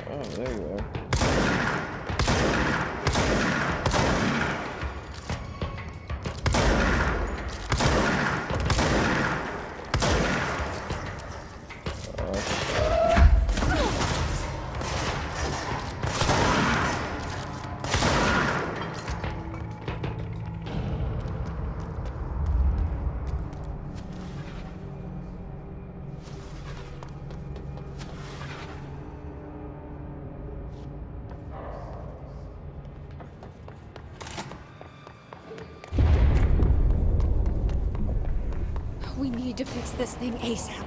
Oh, there you are. We need to fix this thing ASAP.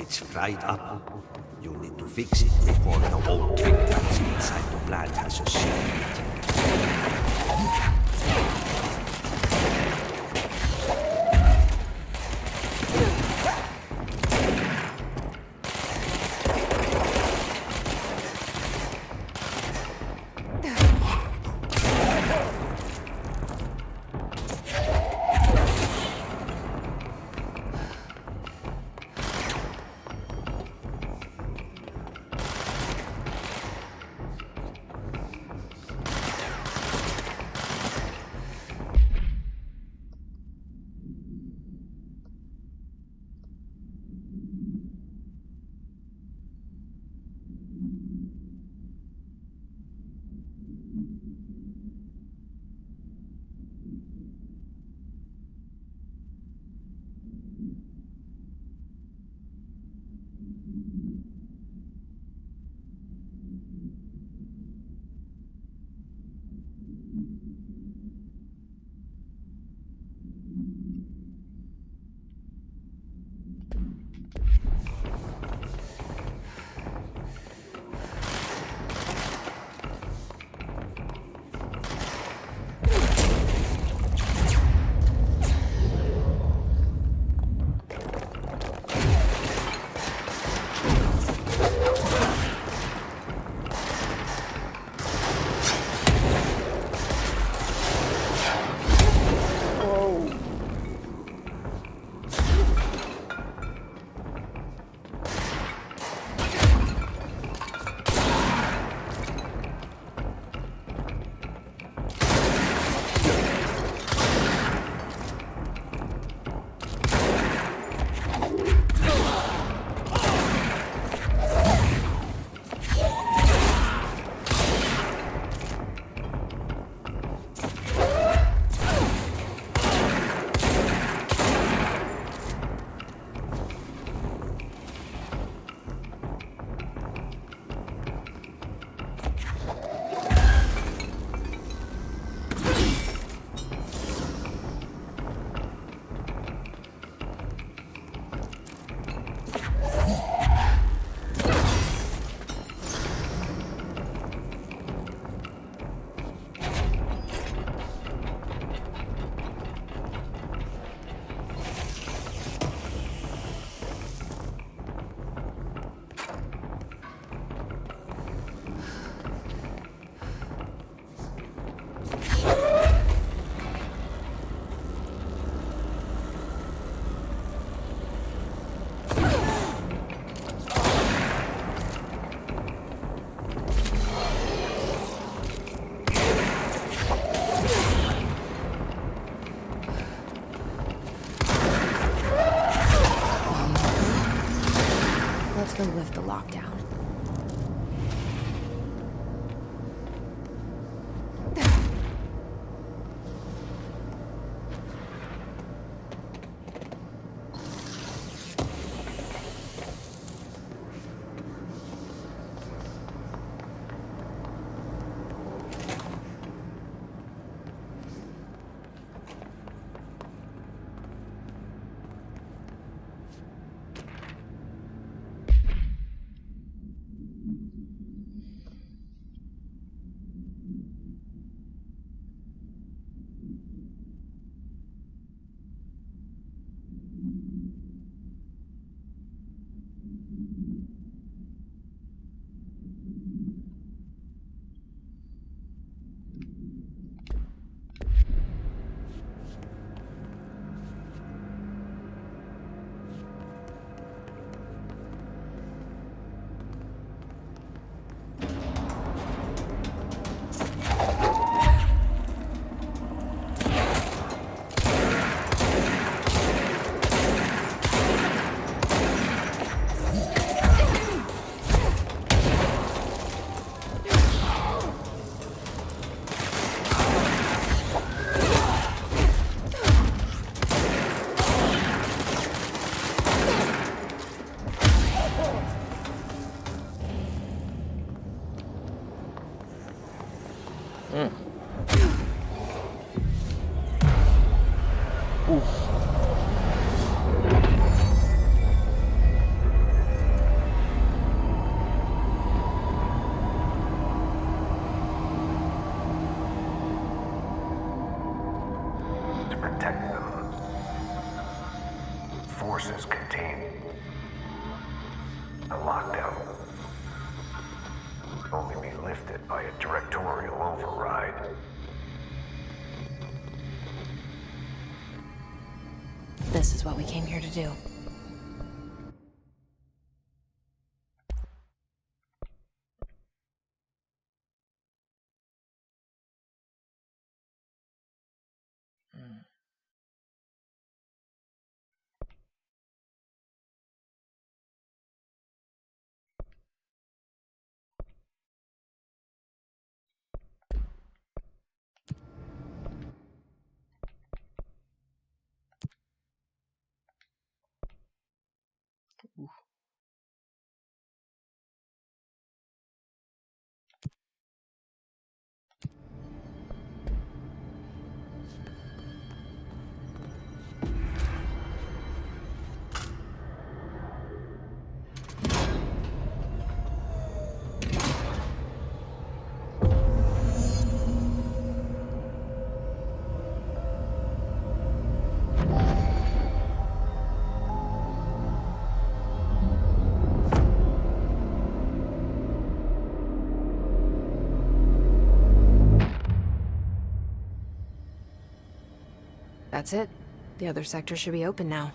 It's fried up. You need to fix it before the old twig that's inside the plant has a secret. Let's go lift the lockdown. forces contain a lockdown. Only be lifted by a directorial override. This is what we came here to do. That's it. The other sector should be open now.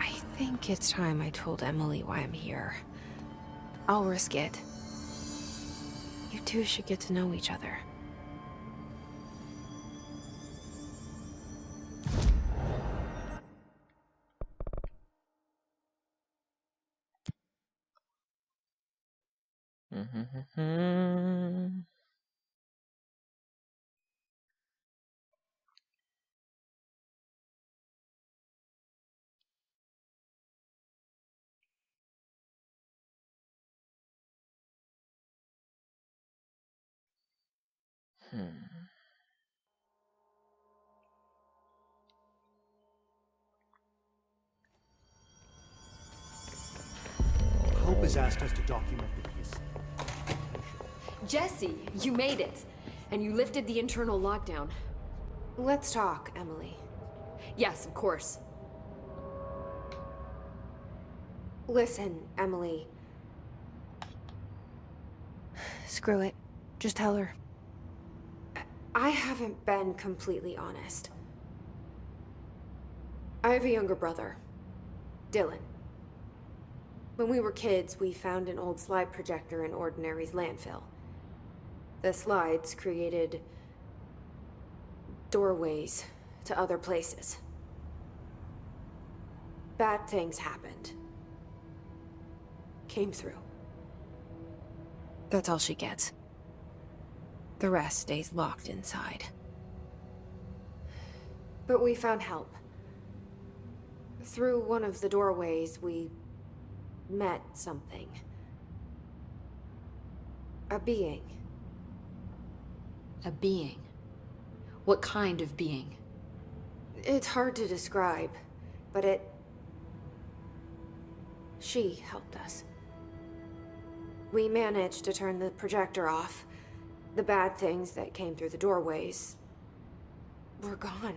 I think it's time I told Emily why I'm here. I'll risk it. You two should get to know each other. Hope has asked us to document the case. Jesse, you made it. And you lifted the internal lockdown. Let's talk, Emily. Yes, of course. Listen, Emily. Screw it. Just tell her. I haven't been completely honest. I have a younger brother, Dylan. When we were kids, we found an old slide projector in Ordinary's landfill. The slides created doorways to other places. Bad things happened. Came through. That's all she gets. The rest stays locked inside. But we found help. Through one of the doorways, we met something. A being. A being? What kind of being? It's hard to describe, but she helped us. We managed to turn the projector off. The bad things that came through the doorways were gone.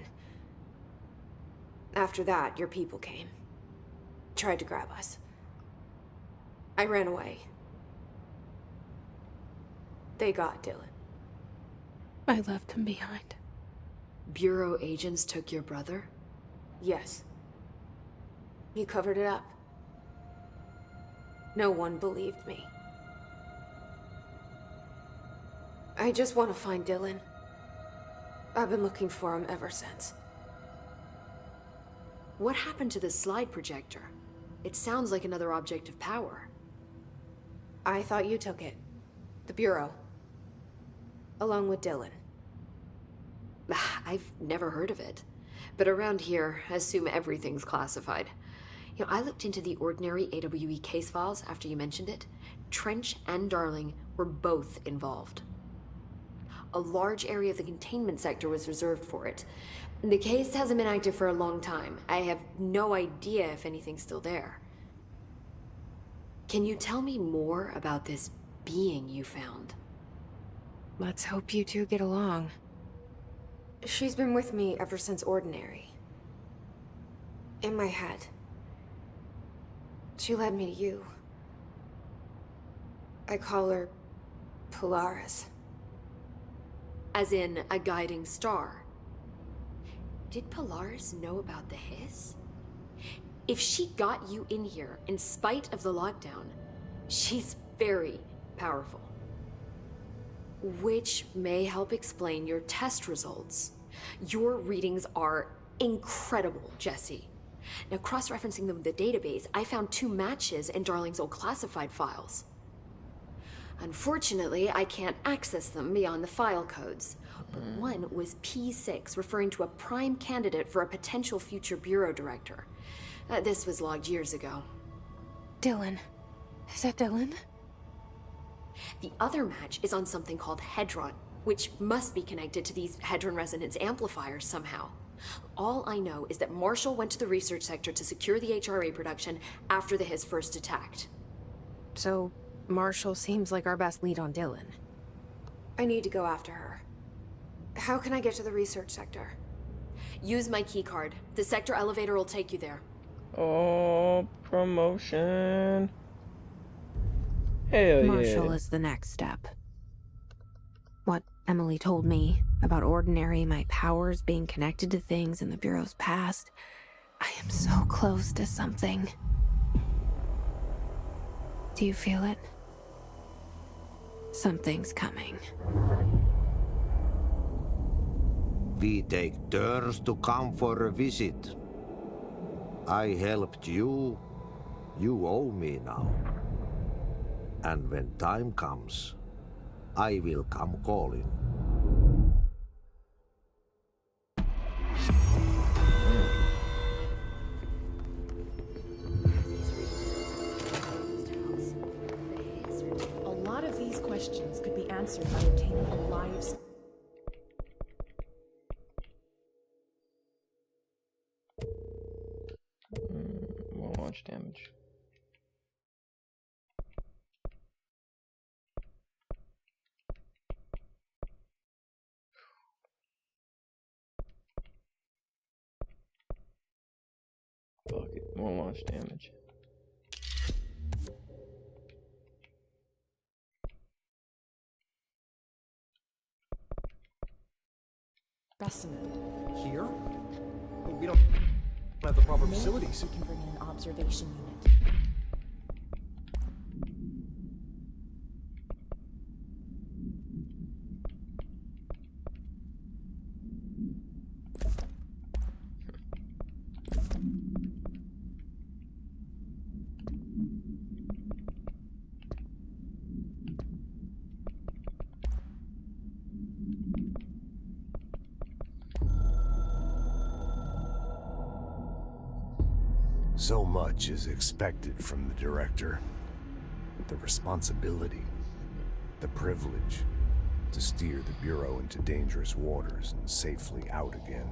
After that, your people came. Tried to grab us. I ran away. They got Dylan. I left him behind. Bureau agents took your brother? Yes. He covered it up. No one believed me. I just want to find Dylan. I've been looking for him ever since. What happened to the slide projector? It sounds like another object of power. I thought you took it. The Bureau. Along with Dylan. I've never heard of it. But around here, I assume everything's classified. You know, I looked into the Ordinary AWE case files after you mentioned it. Trench and Darling were both involved. A large area of the containment sector was reserved for it. The case hasn't been active for a long time. I have no idea if anything's still there. Can you tell me more about this being you found? Let's hope you two get along. She's been with me ever since Ordinary. In my head. She led me to you. I call her Polaris. As in a guiding star. Did Polaris know about the hiss? If she got you in here in spite of the lockdown, she's very powerful. Which may help explain your test results. Your readings are incredible, Jesse. Now, cross-referencing them with the database, I found 2 matches in Darling's old classified files. Unfortunately, I can't access them beyond the file codes. But one was P6, referring to a prime candidate for a potential future bureau director. This was logged years ago. Dylan. Is that Dylan? The other match is on something called Hedron, which must be connected to these Hedron resonance amplifiers somehow. All I know is that Marshall went to the research sector to secure the HRA production after the Hiss first attacked. So, Marshall seems like our best lead on Dylan. I need to go after her. How can I get to the research sector? Use my keycard. The sector elevator will take you there. Oh, promotion. Hell yeah. Marshall is the next step. What Emily told me about Ordinary, my powers being connected to things in the Bureau's past. I am so close to something. Do you feel it? Something's coming. We take turns to come for a visit. I helped you. You owe me now. And when time comes, I will come calling. A lot of these questions could be answered by obtaining a live... More launch damage. Fuck it, more launch damage. Specimen. Here? But we don't have the proper facilities. We can bring in an observation unit. So much is expected from the director. The responsibility, the privilege to steer the Bureau into dangerous waters and safely out again.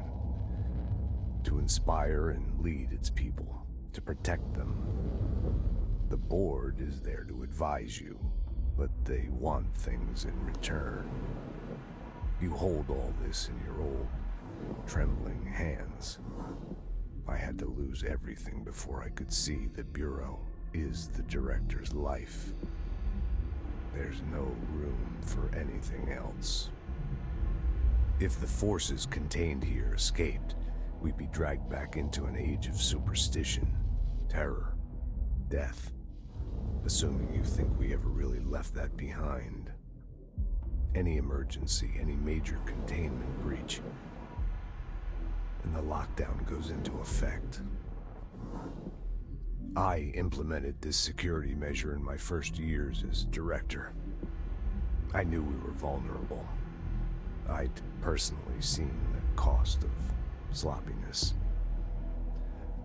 To inspire and lead its people, to protect them. The board is there to advise you, but they want things in return. You hold all this in your old, trembling hands. I had to lose everything before I could see the Bureau is the director's life. There's no room for anything else. If the forces contained here escaped, we'd be dragged back into an age of superstition, terror, death. Assuming you think we ever really left that behind. Any emergency, any major containment breach, and the lockdown goes into effect. I implemented this security measure in my first years as director. I knew we were vulnerable. I'd personally seen the cost of sloppiness.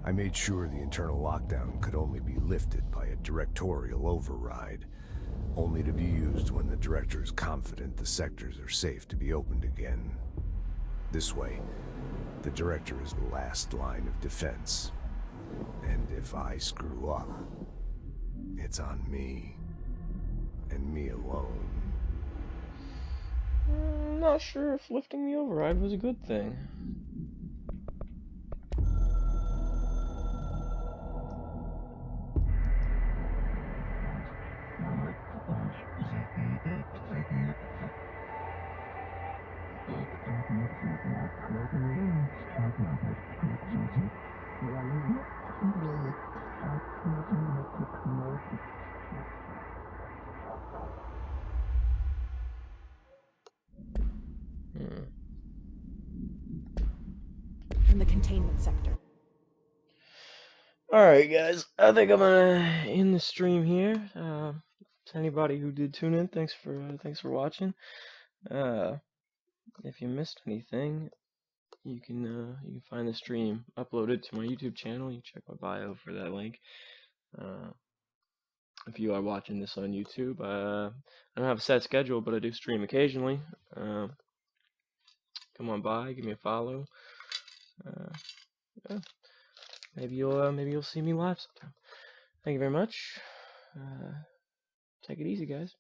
I made sure the internal lockdown could only be lifted by a directorial override, only to be used when the director is confident the sectors are safe to be opened again. This way, the director is the last line of defense. And if I screw up, it's on me. And me alone. Not sure if lifting the override was a good thing. containment sector. Alright, guys. I think I'm gonna end the stream here. To anybody who did tune in, thanks for watching. If you missed anything, you can find the stream uploaded to my YouTube channel. You can check my bio for that link. If you are watching this on YouTube, I don't have a set schedule, but I do stream occasionally. Come on by, give me a follow. Yeah. Maybe you'll see me live sometime. Thank you very much. Take it easy, guys.